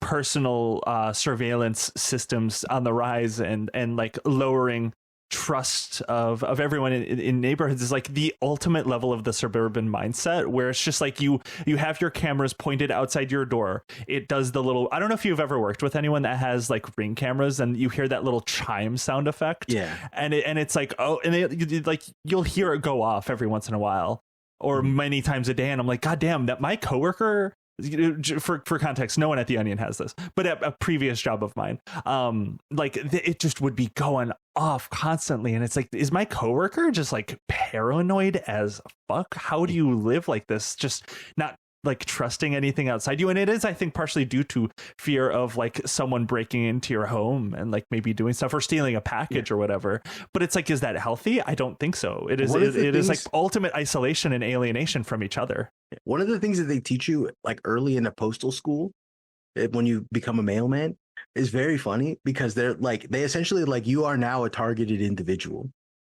personal surveillance systems on the rise, and like lowering trust of everyone in neighborhoods is like the ultimate level of the suburban mindset, where it's just like you have your cameras pointed outside your door. It does the little, I don't know if you've ever worked with anyone that has like Ring cameras, and you hear that little chime sound effect. Yeah. And it's like, oh, and like you'll hear it go off every once in a while, or many times a day, and I'm like, God damn, that my coworker, for context, no one at the Onion has this, but at a previous job of mine, it just would be going off constantly, and it's like, is my coworker just like paranoid as fuck? How do you live like this, just not like trusting anything outside you? And it is, I think, partially due to fear of like someone breaking into your home and like maybe doing stuff or stealing a package or whatever. But it's like, is that healthy? I don't think so. It is like ultimate isolation and alienation from each other. One of the things that they teach you like early in a postal school, when you become a mailman, is very funny, because they essentially like, you are now a targeted individual.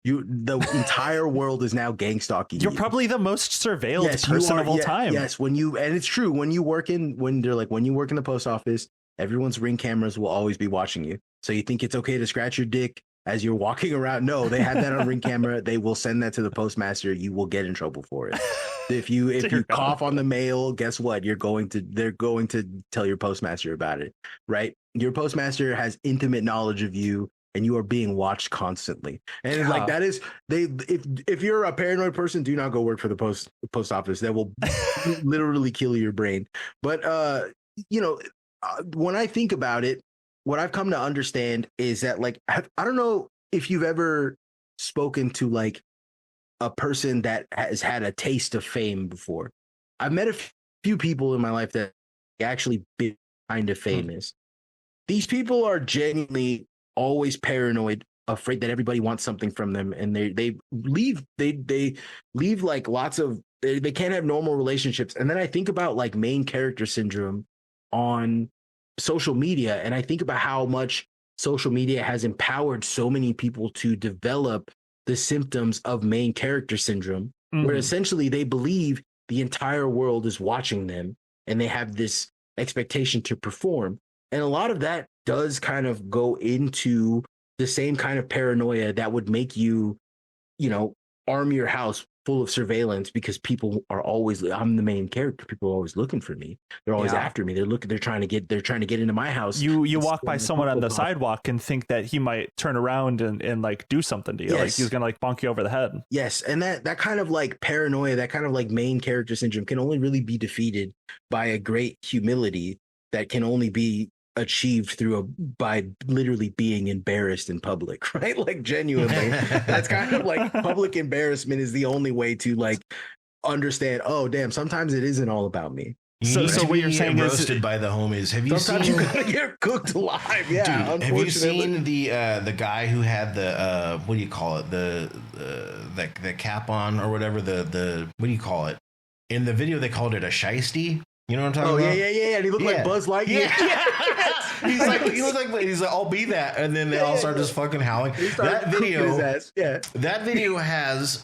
The entire world is now gang stalking you. You're probably the most surveilled person of all time. Yes, and it's true, when you work in the post office, everyone's Ring cameras will always be watching you. So you think it's okay to scratch your dick as you're walking around? No, they have that on Ring camera. They will send that to the postmaster. You will get in trouble for it. If you cough on the mail, guess what? They're going to tell your postmaster about it, right? Your postmaster has intimate knowledge of you, and you are being watched constantly. And like, that is, if you're a paranoid person, do not go work for the post office. That will literally kill your brain. But when I think about it, what I've come to understand is that, like, I don't know if you've ever spoken to like a person that has had a taste of fame before. I've met a few people in my life that actually been kind of famous. These people are genuinely always paranoid afraid that everybody wants something from them, and they leave like lots of they can't have normal relationships. And then I think about like main character syndrome on social media, and I think about how much social media has empowered so many people to develop the symptoms of main character syndrome, where essentially they believe the entire world is watching them and they have this expectation to perform. And a lot of that does kind of go into the same kind of paranoia that would make you, arm your house full of surveillance, because people are always, I'm the main character. People are always looking for me. They're always after me. They're trying to get into my house. You walk by someone on the sidewalk and think that he might turn around and like do something to you. Yes. Like he's going to like bonk you over the head. Yes. And that kind of like paranoia, that kind of like main character syndrome can only really be defeated by a great humility that can only be achieved by literally being embarrassed in public, right? Like genuinely, that's kind of like public embarrassment is the only way to like understand, oh damn, sometimes it isn't all about me. So what you're saying is roasted by the homies. Have you sometimes seen you gotta get cooked alive? Yeah. Dude, have you seen the guy who had the what do you call it, the cap on or whatever, the what do you call it? In the video they called it a shiesty. You know what I'm talking about? Yeah. And he looked like Buzz Lightyear. Yeah. He looks like I'll be that, and then they all start just fucking howling. That video has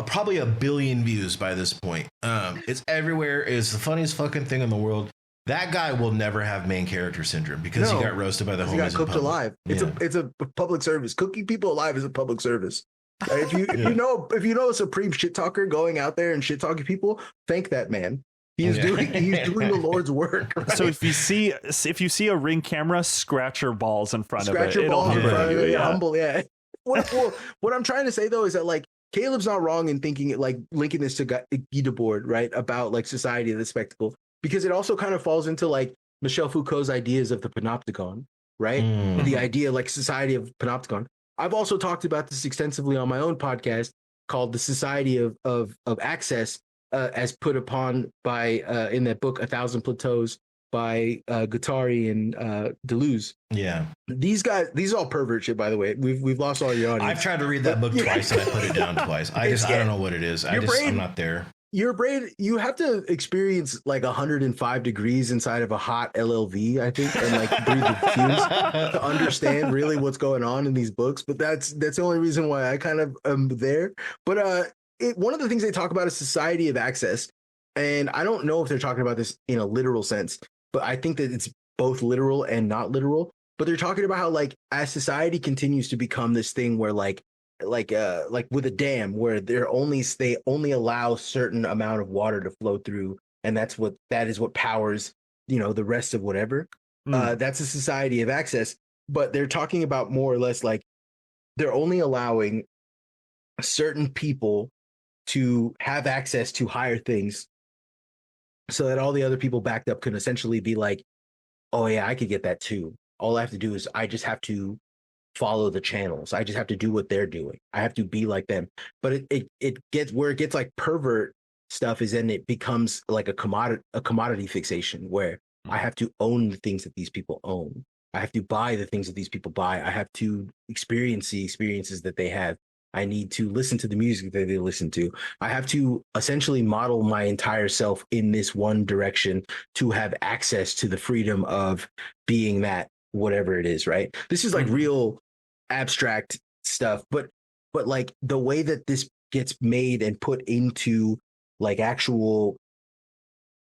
probably 1 billion views by this point. It's everywhere. It's the funniest fucking thing in the world. That guy will never have main character syndrome because he got roasted by the homies. He got cooked alive. It's a public service. Cooking people alive is a public service. If you know a supreme shit talker going out there and shit talking people, thank that man. He's doing the Lord's work. Right? So if you see a Ring camera, scratch your balls in front of it. Scratch your balls in front of it. Humble, yeah. What I'm trying to say though is that like Caleb's not wrong in thinking like linking this to Guy Debord, right? About like society of the spectacle, because it also kind of falls into like Michel Foucault's ideas of the panopticon, right? The idea like society of panopticon. I've also talked about this extensively on my own podcast called The Society of Access. As put upon by in that book 1,000 Plateaus by Guattari and Deleuze. Yeah, these are all pervert shit. By the way, we've lost all your audience. I've tried to read that book twice and I put it down twice. I don't know what it is. I'm not there. Your brain, you have to experience like 105 degrees inside of a hot LLV, I think, and like breathe the fumes to understand really what's going on in these books. But that's the only reason why I kind of am there. But one of the things they talk about is society of access. And I don't know if they're talking about this in a literal sense, but I think that it's both literal and not literal. But they're talking about how like as society continues to become this thing where like with a dam where they only allow certain amount of water to flow through. And that is what powers, the rest of whatever. That's a society of access. But they're talking about more or less like they're only allowing certain people to have access to higher things so that all the other people backed up can essentially be like, oh yeah, I could get that too. All I have to do is I just have to follow the channels. I just have to do what they're doing. I have to be like them. But it gets where it gets like pervert stuff is then it becomes like a commodity fixation where I have to own the things that these people own. I have to buy the things that these people buy. I have to experience the experiences that they have. I need to listen to the music that they listen to. I have to essentially model my entire self in this one direction to have access to the freedom of being that whatever it is, right? This is like real abstract stuff, but like the way that this gets made and put into like actual,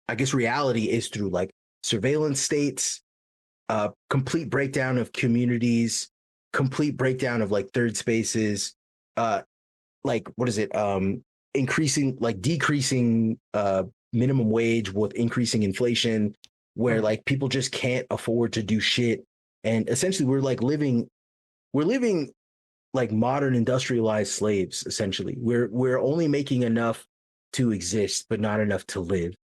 I guess, reality is through like surveillance states, complete breakdown of communities, complete breakdown of like third spaces, like what is it, decreasing minimum wage with increasing inflation, where like people just can't afford to do shit, and essentially we're living like modern industrialized slaves. Essentially we're only making enough to exist but not enough to live,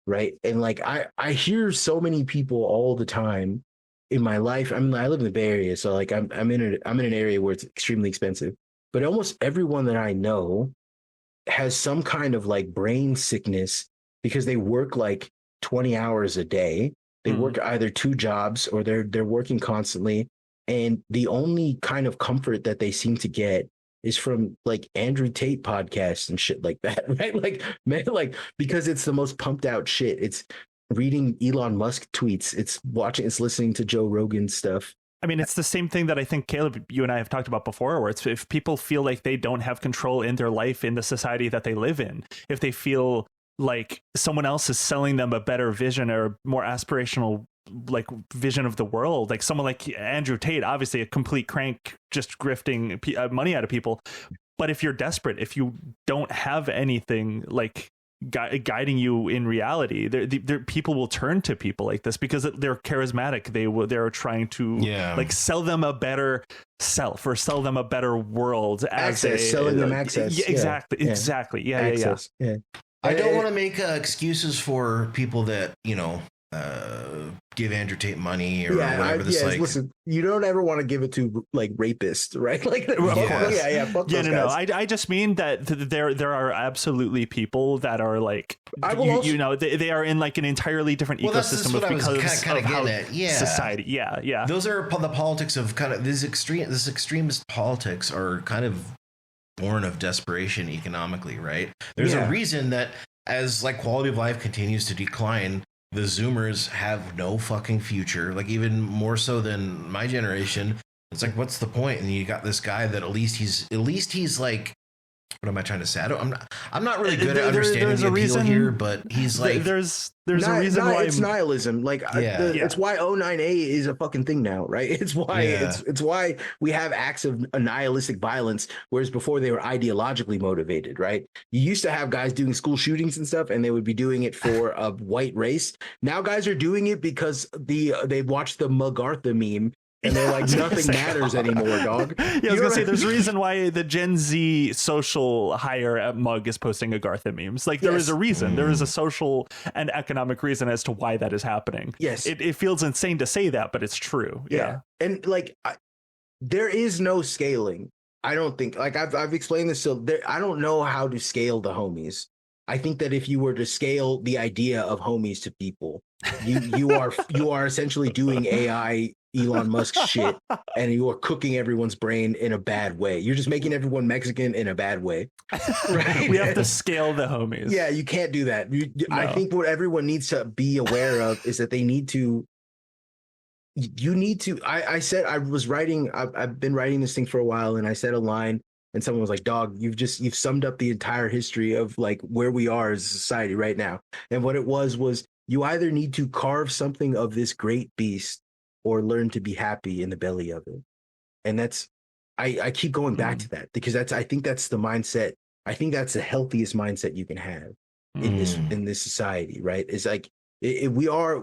right? And like I hear so many people all the time in my life. I mean, I live in the Bay Area, so like I'm in an area where it's extremely expensive. But almost everyone that I know has some kind of like brain sickness because they work like 20 hours a day. They work either 2 jobs or they're working constantly. And the only kind of comfort that they seem to get is from like Andrew Tate podcasts and shit like that, right? Like, man, like, because it's the most pumped out shit. It's reading Elon Musk tweets. It's listening to Joe Rogan stuff. I mean, it's the same thing that I think, Caleb, you and I have talked about before, where it's if people feel like they don't have control in their life, in the society that they live in, if they feel like someone else is selling them a better vision or more aspirational like vision of the world, like someone like Andrew Tate, obviously a complete crank, just grifting money out of people. But if you're desperate, if you don't have anything like guiding you in reality, people will turn to people like this because they're charismatic. They're trying to like sell them a better self or sell them a better world as selling them access. Exactly. Yeah. I don't want to make excuses for people that, you know, give Andrew Tate money or whatever. Listen, you don't ever want to give it to like rapists, right? Like, fuck those guys. I just mean that there are absolutely people that are like, they are in like an entirely different ecosystem because of how society. Yeah. Those are the politics of kind of this extremist politics are kind of born of desperation economically, right? There's a reason that as like quality of life continues to decline, the Zoomers have no fucking future, like even more so than my generation. It's like, what's the point? And you got this guy that at least he's like, what am I trying to say? I'm not really good at understanding the appeal here, but he's like, there's a reason why it's nihilism. Like, it's why 09A is a fucking thing now, right? It's why it's why we have acts of nihilistic violence, whereas before they were ideologically motivated, right? You used to have guys doing school shootings and stuff, and they would be doing it for a white race. Now guys are doing it because they watched the MacArthur meme. And they're like, nothing matters anymore, dog. I was gonna say, there's a reason why the Gen Z social hire at Mug is posting Agartha memes. Like, there is a reason. There is a social and economic reason as to why that is happening. Yes, it feels insane to say that, but it's true. Yeah. And like, there is no scaling. I don't think. Like, I've explained this. So I don't know how to scale the homies. I think that if you were to scale the idea of homies to people, you are essentially doing AI Elon Musk shit, and you are cooking everyone's brain in a bad way. You're just making everyone Mexican in a bad way. Right? We have to scale the homies. Yeah, you can't do that. I think what everyone needs to be aware of is that they need to. You need to. I said I've been writing this thing for a while, and I said a line. And someone was like, dog, you've summed up the entire history of like where we are as a society right now. And what it was you either need to carve something of this great beast or learn to be happy in the belly of it. And that's, I keep going back to that because I think that's the mindset. I think that's the healthiest mindset you can have in this society, right? It's like, we are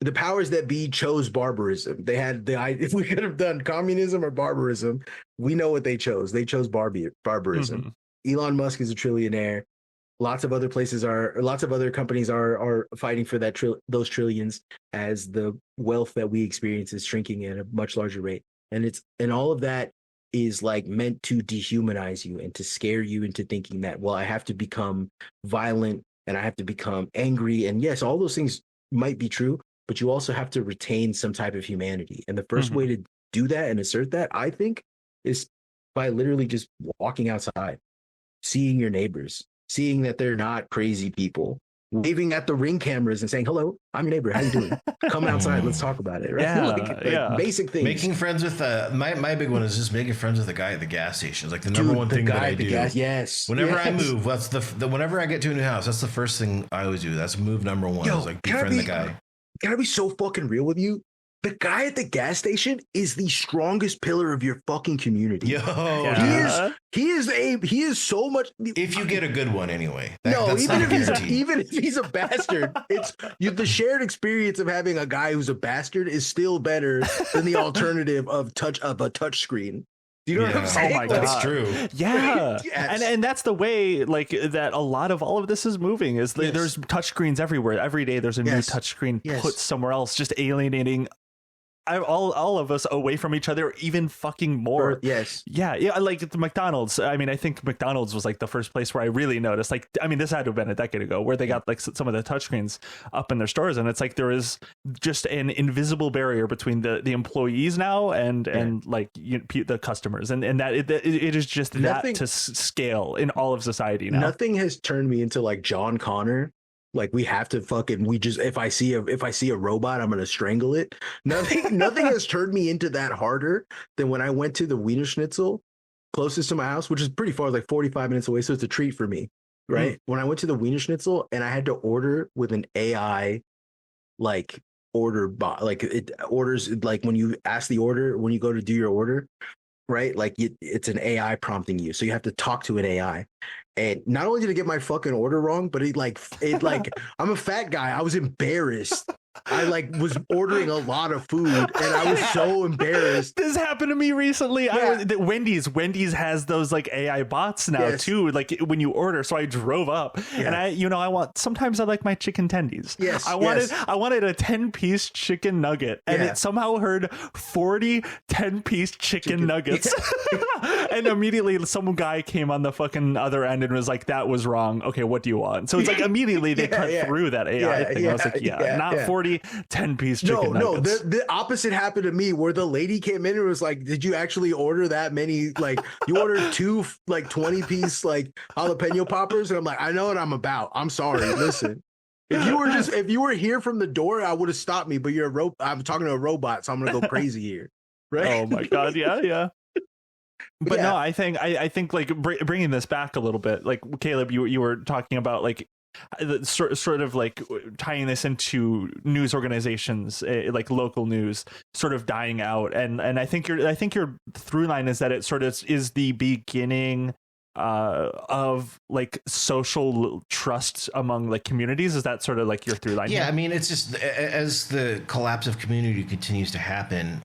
the powers that be chose barbarism. They had if we could have done communism or barbarism, we know what they chose. They chose barbarism. Elon Musk is a trillionaire. Lots of other companies are fighting for those trillions as the wealth that we experience is shrinking at a much larger rate. And all of that is like meant to dehumanize you and to scare you into thinking that, well, I have to become violent and I have to become angry. And yes, all those things might be true, but you also have to retain some type of humanity. And the first way to do that and assert that, I think, is by literally just walking outside, seeing your neighbors, seeing that they're not crazy people, waving at the Ring cameras and saying, hello, I'm your neighbor. How you doing? Come outside. Let's talk about it. Right? Yeah, basic things. Making friends with my big one is just making friends with the guy at the gas station. It's like the number one thing that I do. Yes. Whenever I move, that's whenever I get to a new house, that's the first thing I always do. That's move number one. Is like befriend the guy. Can I be so fucking real with you? The guy at the gas station is the strongest pillar of your fucking community. He is so much. If you get a good one, anyway. Even if he's a bastard, it's the shared experience of having a guy who's a bastard is still better than the alternative of a touch screen. Do you know what I'm saying? Oh my God. That's true. Yeah. Yes. And that's the way like that a lot of all of this is moving is there's touchscreens everywhere. Every day there's a new touchscreen put somewhere else, just alienating all of us away from each other even fucking more. Yes. Yeah. Like at the McDonald's. I mean, I think McDonald's was like the first place where I really noticed, like, I mean, this had to have been a decade ago, where they got like some of the touchscreens up in their stores, and it's like there is just an invisible barrier between the employees now and like the customers, and that it is just nothing, that to scale in all of society now. Nothing has turned me into like John Connor. Like we have to if I see a robot, I'm gonna strangle it. Nothing has turned me into that harder than when I went to the Wiener Schnitzel closest to my house, which is pretty far, like 45 minutes away. So it's a treat for me, right? When I went to the Wiener Schnitzel and I had to order with an AI, like order bot, like it orders, like when you ask the order, when you go to do your order, right? Like it's an AI prompting you. So you have to talk to an AI. And not only did I get my fucking order wrong, but it I'm a fat guy. I was embarrassed. I like was ordering a lot of food and I was so embarrassed. This happened to me recently. Yeah. Wendy's has those like AI bots now too, like when you order. So I drove up and sometimes I like my chicken tendies. Yes. I wanted a 10-piece chicken nugget, and it somehow heard 40 10-piece chicken nuggets. And immediately some guy came on the fucking other end and was like, that was wrong. Okay, what do you want? So it's like immediately they cut through that AI thing. I was like, not 40 10-piece chicken nuggets. No, the opposite happened to me, where the lady came in and was like, did you actually order that many? Like you ordered 2 like 20-piece like jalapeno poppers? And I'm like, I know what I'm about. I'm sorry. Listen. If you were here from the door, I would have stopped me, but I'm talking to a robot, so I'm gonna go crazy here. Right? Oh my God. Yeah. But no, I think like bringing this back a little bit, like Caleb, you were talking about like sort of like tying this into news organizations, like local news sort of dying out, and I think your through line is that it sort of is the beginning of like social trust among like communities. Is that sort of like your through line? Yeah, here? I mean, it's just as the collapse of community continues to happen,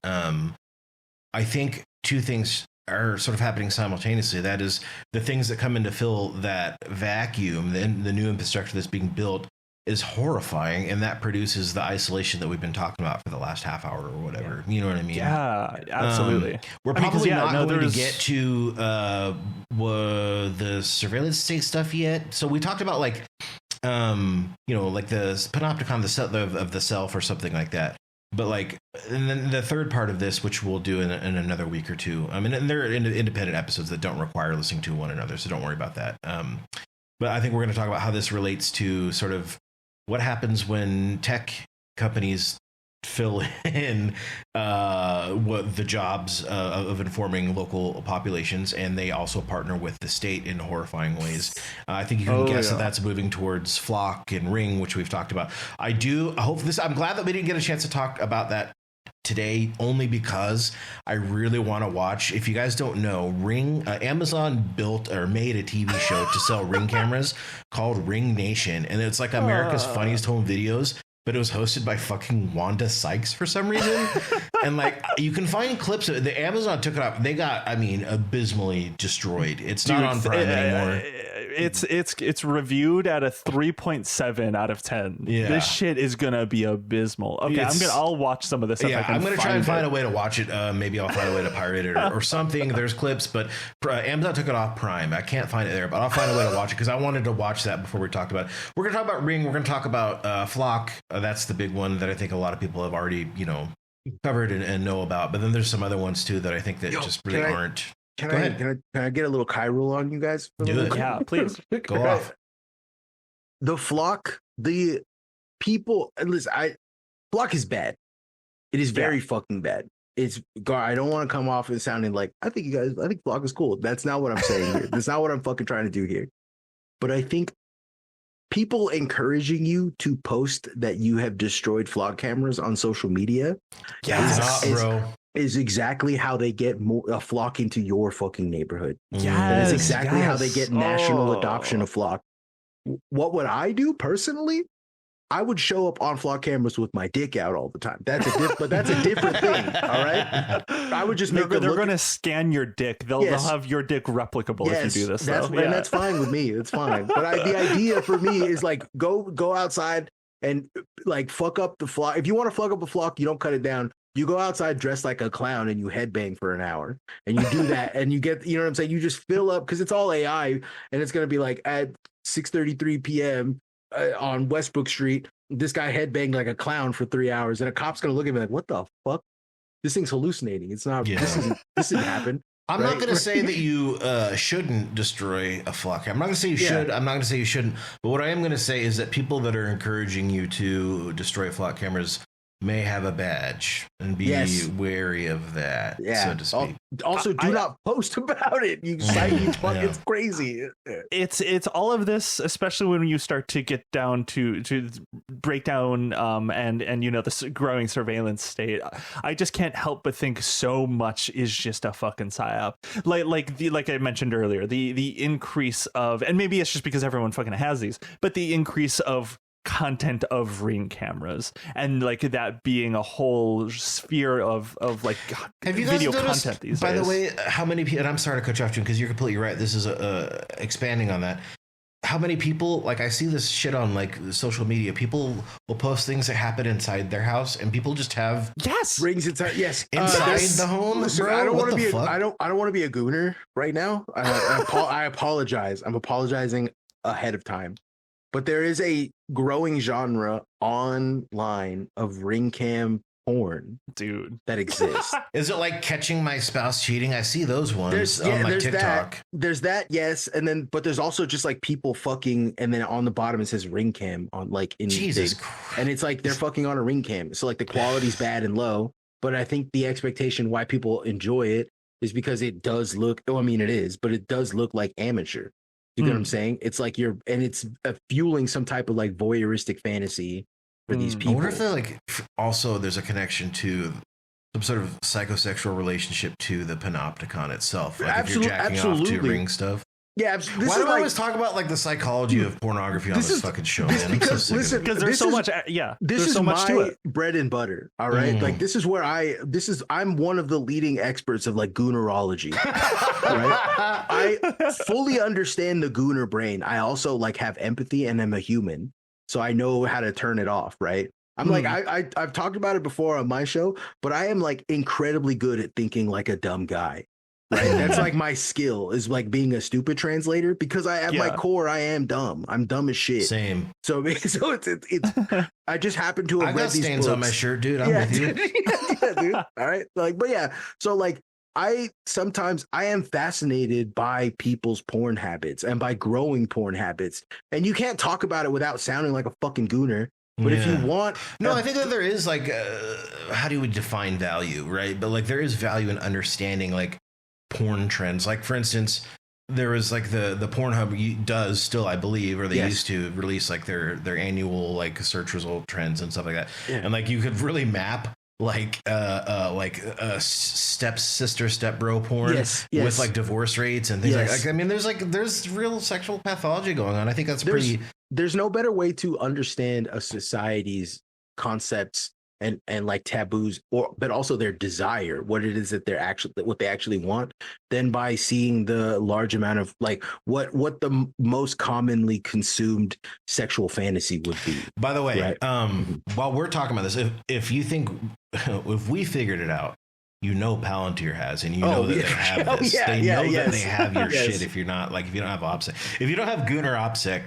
I think two things are sort of happening simultaneously. That is, the things that come in to fill that vacuum, the new infrastructure that's being built is horrifying, and that produces the isolation that we've been talking about for the last half hour or whatever. You know what I mean? Yeah, absolutely. We're probably not going to get to the surveillance state stuff yet. So we talked about like like the panopticon of the self or something like that. But like, and then the third part of this, which we'll do in another week or two. I mean, and they're independent episodes that don't require listening to one another, so don't worry about that. But I think we're going to talk about how this relates to sort of what happens when tech companies fill in what the jobs of informing local populations, and they also partner with the state in horrifying ways. I think you can guess that that's moving towards Flock and Ring, which we've talked about. I'm glad that we didn't get a chance to talk about that today, only because I really want to watch. If you guys don't know, Ring, Amazon built or made a TV show to sell Ring cameras called Ring Nation, and it's like America's Funniest Home Videos, but it was hosted by fucking Wanda Sykes for some reason. And like, you can find clips of it. The Amazon took it up. They got, abysmally destroyed. It's not on Prime anymore. It's reviewed at a 3.7 out of 10. Yeah. This shit is gonna be abysmal. Okay, I'll watch some of this. Yeah, I'm gonna try and find a way to watch it. Maybe I'll find a way to pirate it or something. There's clips, but Amazon took it off Prime. I can't find it there, but I'll find a way to watch it because I wanted to watch that before we talked about it. We're gonna talk about Ring. We're gonna talk about Flock. That's the big one that I think a lot of people have already, covered and know about. But then there's some other ones too that I think that just really aren't. Can I get a little Kai rule on you guys? Do it. Yeah, please. Go off. The Flock, the people, listen, Flock is bad. It is very fucking bad. I don't want to come off as sounding like, I think Flock is cool. That's not what I'm saying here. That's not what I'm fucking trying to do here. But I think people encouraging you to post that you have destroyed Flock cameras on social media is exactly how they get a Flock into your fucking neighborhood. That is exactly how they get national adoption of Flock. What would I do personally? I would show up on Flock cameras with my dick out all the time. But that's a different thing. All right. I would just they're going to scan your dick. They'll have your dick replicable if you do this. And that's fine with me. It's fine. But the idea for me is like go outside and like fuck up the Flock. If you want to fuck up a Flock, you don't cut it down. You go outside dressed like a clown and you headbang for an hour, and you do that, and you get, you know what I'm saying? You just fill up because it's all AI, and it's gonna be like at 6:33 p.m. On Westbrook Street, this guy headbanged like a clown for 3 hours, and a cop's gonna look at me like, "What the fuck? This thing's hallucinating. It's not. This didn't happen." I'm not going to say that you shouldn't destroy a flock. I'm not going to say you should. I'm not going to say you shouldn't. But what I am going to say is that people that are encouraging you to destroy flock cameras may have a badge and be wary of that, so to speak. Also, do not post about it. You it's crazy. It's all of this, especially when you start to get down to break down and you know, this growing surveillance state. I just can't help but think so much is just a fucking psyop. Like I mentioned earlier, the increase of, and maybe it's just because everyone fucking has these, but the increase of content of Ring cameras, and like that being a whole sphere of like video content these days. By the way, how many people, and I'm sorry to cut you off, Jim, because you're completely right, this is expanding on that. How many people, like, I see this shit on like social media, people will post things that happen inside their house, and people just have rings inside inside the home. Listen, bro, I don't want to be I don't want to be a gooner right now. I apologize. I'm apologizing ahead of time. But there is a growing genre online of ring cam porn, dude, that exists. Is it like Catching My Spouse Cheating? I see those ones on my TikTok. There's that, yes, and then but there's also just like people fucking, and then on the bottom it says ring cam on like in Jesus Christ. And it's like they're fucking on a ring cam, so like the quality's bad and low. But I think the expectation why people enjoy it is because it does look. Oh, I mean it is, but it does look like amateur. You know what I'm saying? It's like it's fueling some type of like voyeuristic fantasy for these people. I wonder if they're like, also there's a connection to some sort of psychosexual relationship to the panopticon itself. Like if you're jacking off to ring stuff. Yeah, why do I always talk about like the psychology of pornography on this fucking show, man? Because there's so much. This is so much to it. Bread and butter. All right, like this is where I'm one of the leading experts of like goonerology. Right, I fully understand the gooner brain. I also like have empathy and I'm a human, so I know how to turn it off. Right. I'm like I've talked about it before on my show, but I am like incredibly good at thinking like a dumb guy. Right. That's like my skill, is like being a stupid translator, because I at my core I am dumb. I'm dumb as shit. Same. So it's I just happen to have I've read got these stains books. on my shirt, dude. I'm with you. Yeah, dude. All right. Like, but yeah. So like I am fascinated by people's porn habits and by growing porn habits. And you can't talk about it without sounding like a fucking gooner. But if you want, I think that there is like, how do we define value, right? But like there is value in understanding like porn trends. Like for instance, there was like the Pornhub does still, I believe, or they used to release like their annual like search result trends and stuff like that. Yeah. And like you could really map like step bro porn with like divorce rates and things like I mean there's real sexual pathology going on. I think that's there's no better way to understand a society's concepts and like taboos, but also their desire, what it is that what they actually want, than by seeing the large amount of like what the most commonly consumed sexual fantasy would be. By the way, while we're talking about this, if you think if we figured it out, you know Palantir has, and you know that they have this. They know that they have your shit. If you don't have OPSEC, if you don't have Gooner OPSEC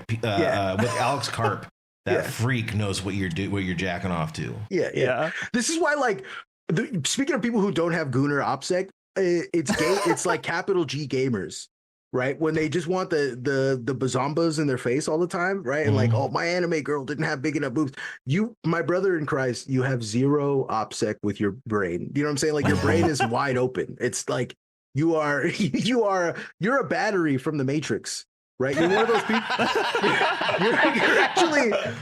with Alex Karp. That freak knows what you're jacking off to. Yeah. This is why, like, speaking of people who don't have Gooner OPSEC, it's like capital G gamers, right? When they just want the bazombas in their face all the time, right? And like, oh, my anime girl didn't have big enough boobs. My brother in Christ, you have zero OPSEC with your brain. You know what I'm saying? Like your brain is wide open. It's like you're a battery from the Matrix. Right, you're one of those people.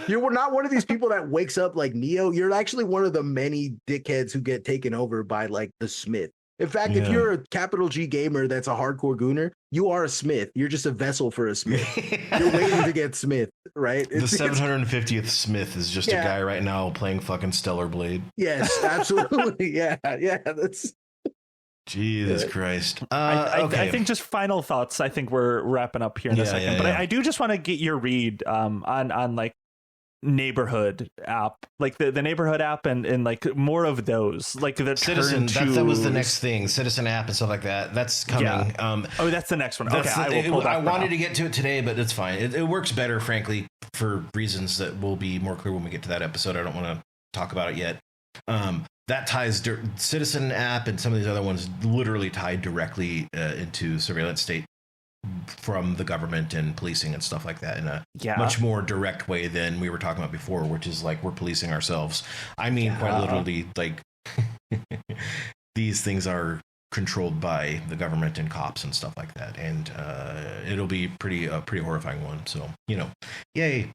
You're not one of these people that wakes up like Neo. You're actually one of the many dickheads who get taken over by like the Smith. In fact, if you're a capital G gamer that's a hardcore gooner, you are a Smith. You're just a vessel for a Smith. You're waiting to get Smith, right? The 750th Smith is just a guy right now playing fucking Stellar Blade. Yes, absolutely. Yeah. That's. Jesus Christ. I think just final thoughts. I think we're wrapping up here in a second, but I do just want to get your read on like neighborhood app, like the neighborhood app, and like more of those, like the Citizen. That was the next thing. Citizen app and stuff like that. That's coming. Yeah. That's the next one. Okay, I wanted to get to it today, but it's fine. It works better, frankly, for reasons that will be more clear when we get to that episode. I don't want to talk about it yet. That ties Citizen app and some of these other ones literally tied directly into surveillance state from the government and policing and stuff like that in a much more direct way than we were talking about before, which is like we're policing ourselves. I mean, quite literally, like these things are controlled by the government and cops and stuff like that, and it'll be pretty horrifying one. So yay.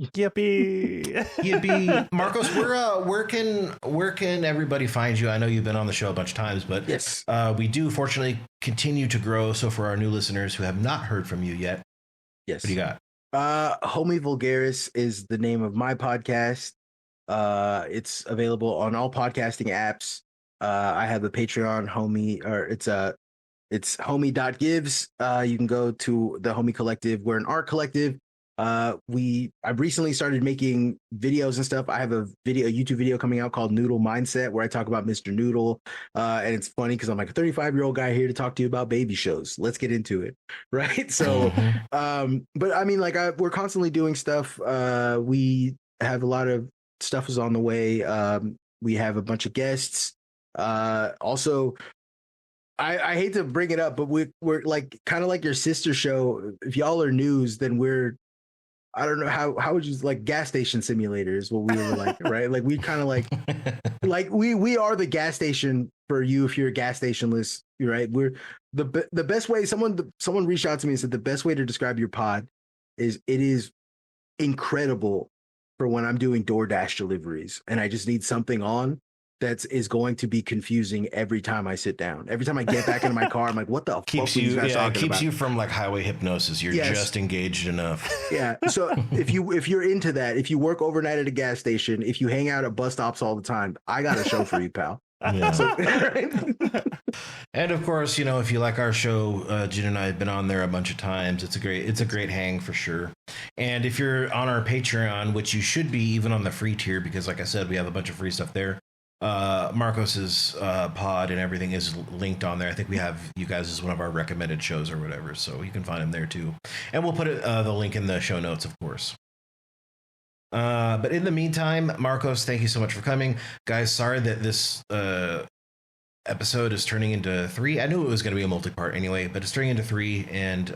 Yippee. Marcos, where can everybody find you? I know you've been on the show a bunch of times, but yes, we do fortunately continue to grow. So for our new listeners who have not heard from you yet, yes, what do you got? Homie Vulgaris is the name of my podcast. It's available on all podcasting apps. I have a Patreon, homie, or it's homie.gives. You can go to the Homie Collective. We're an art collective. I've recently started making videos and stuff. I have a YouTube video coming out called Noodle Mindset, where I talk about Mr. Noodle. And it's funny because I'm like a 35-year-old guy here to talk to you about baby shows. Let's get into it. Right. So, but I mean, like we're constantly doing stuff. We have a lot of stuff is on the way. We have a bunch of guests. Also, I hate to bring it up, but we're like kind of like your sister show. If y'all are news, then I don't know how would you like gas station simulators? What we were like, right? Like we kind of like we are the gas station for you if you're a gas stationless, right? We're the best way. Someone reached out to me and said the best way to describe your pod is it is incredible for when I'm doing DoorDash deliveries and I just need something on that is going to be confusing every time I sit down. Every time I get back into my car, I'm like, what the fuck are you guys talking about? Keeps you from like highway hypnosis. You're just engaged enough. Yeah. So if you're into that, if you work overnight at a gas station, if you hang out at bus stops all the time, I got a show for you, pal. Yeah. And of course, if you like our show, Jen and I have been on there a bunch of times. It's a great hang for sure. And if you're on our Patreon, which you should be even on the free tier, because like I said, we have a bunch of free stuff there. Marcos's pod and everything is linked on there. I think we have you guys as one of our recommended shows or whatever, so you can find him there too. And we'll put the link in the show notes, of course. But in the meantime, Marcos, thank you so much for coming, guys. Sorry that this episode is turning into 3. I knew it was going to be a multi-part anyway, but it's turning into 3, and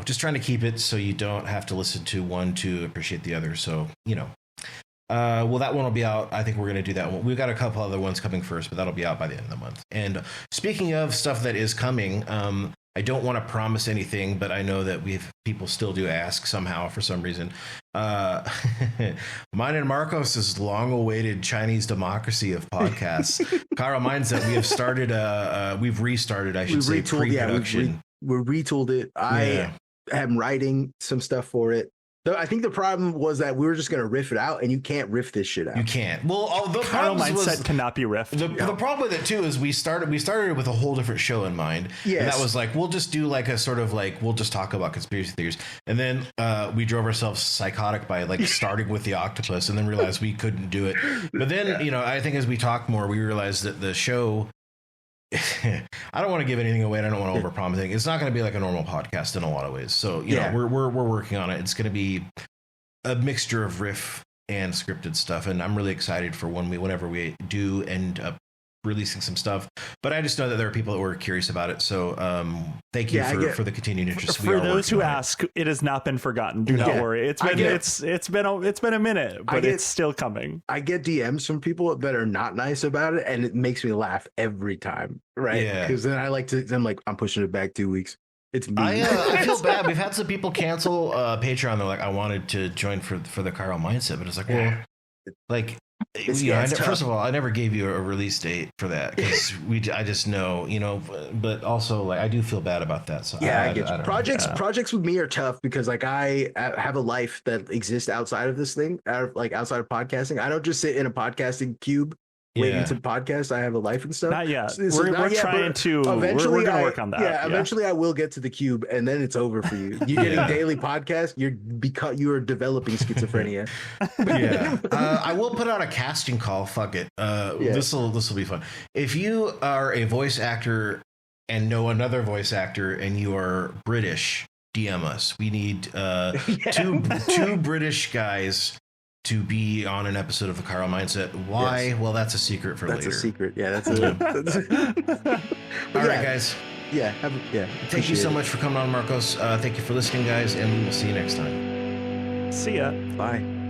just trying to keep it so you don't have to listen to one to appreciate the other. So well, that one will be out. I think we're going to do that one. We've got a couple other ones coming first, but that'll be out by the end of the month. And speaking of stuff that is coming, I don't want to promise anything, but I know that people still do ask somehow for some reason. Mine and Marcos's long-awaited Chinese democracy of podcasts, Chiral Mindset. We've restarted, I should say, pre-production. We retooled it. I am writing some stuff for it. I think the problem was that we were just going to riff it out, and you can't riff this shit out. You can't. Well, the Chiral Mindset cannot be riffed. The problem with it too is we started with a whole different show in mind. Yes. And that was like, we'll just do like a sort of like, we'll just talk about conspiracy theories. And then we drove ourselves psychotic by like starting with the octopus and then realized we couldn't do it. But then, I think as we talked more, we realized that the show, I don't want to give anything away. And I don't want to overpromise anything. It's not going to be like a normal podcast in a lot of ways. So, we're working on it. It's going to be a mixture of riff and scripted stuff. And I'm really excited for whenever we do end up releasing some stuff. But I just know that there are people that were curious about it. So thank you for the continued interest. For those who ask, it has not been forgotten. Do not worry. It's been a minute, but it's still coming. I get DMs from people that are not nice about it, and it makes me laugh every time. Right? Yeah. Because then I'm like, I'm pushing it back 2 weeks. It's me. I feel bad. We've had some people cancel Patreon. They're like, I wanted to join for the Chiral Mindset, but it's like, well, like. First of all, I never gave you a release date for that because I just know, but also like I do feel bad about that. So I get you. Projects with me are tough because like I have a life that exists outside of this thing, outside of podcasting. I don't just sit in a podcasting cube waiting to podcast. I have a life and stuff. Not yet. We're trying to. Eventually, we're gonna work on that. Yeah, eventually I will get to the cube, and then it's over for you. You're getting daily podcast. You are developing schizophrenia. I will put out a casting call. Fuck it. This will be fun. If you are a voice actor and know another voice actor, and you are British, DM us. We need two British guys to be on an episode of the Carl Mindset. Why? Yes. Well, that's a secret for later. That's a secret. Yeah, that's a. All right, guys. Yeah. Thank you so much for coming on, Marcos. Thank you for listening, guys, and we will see you next time. See ya. Bye.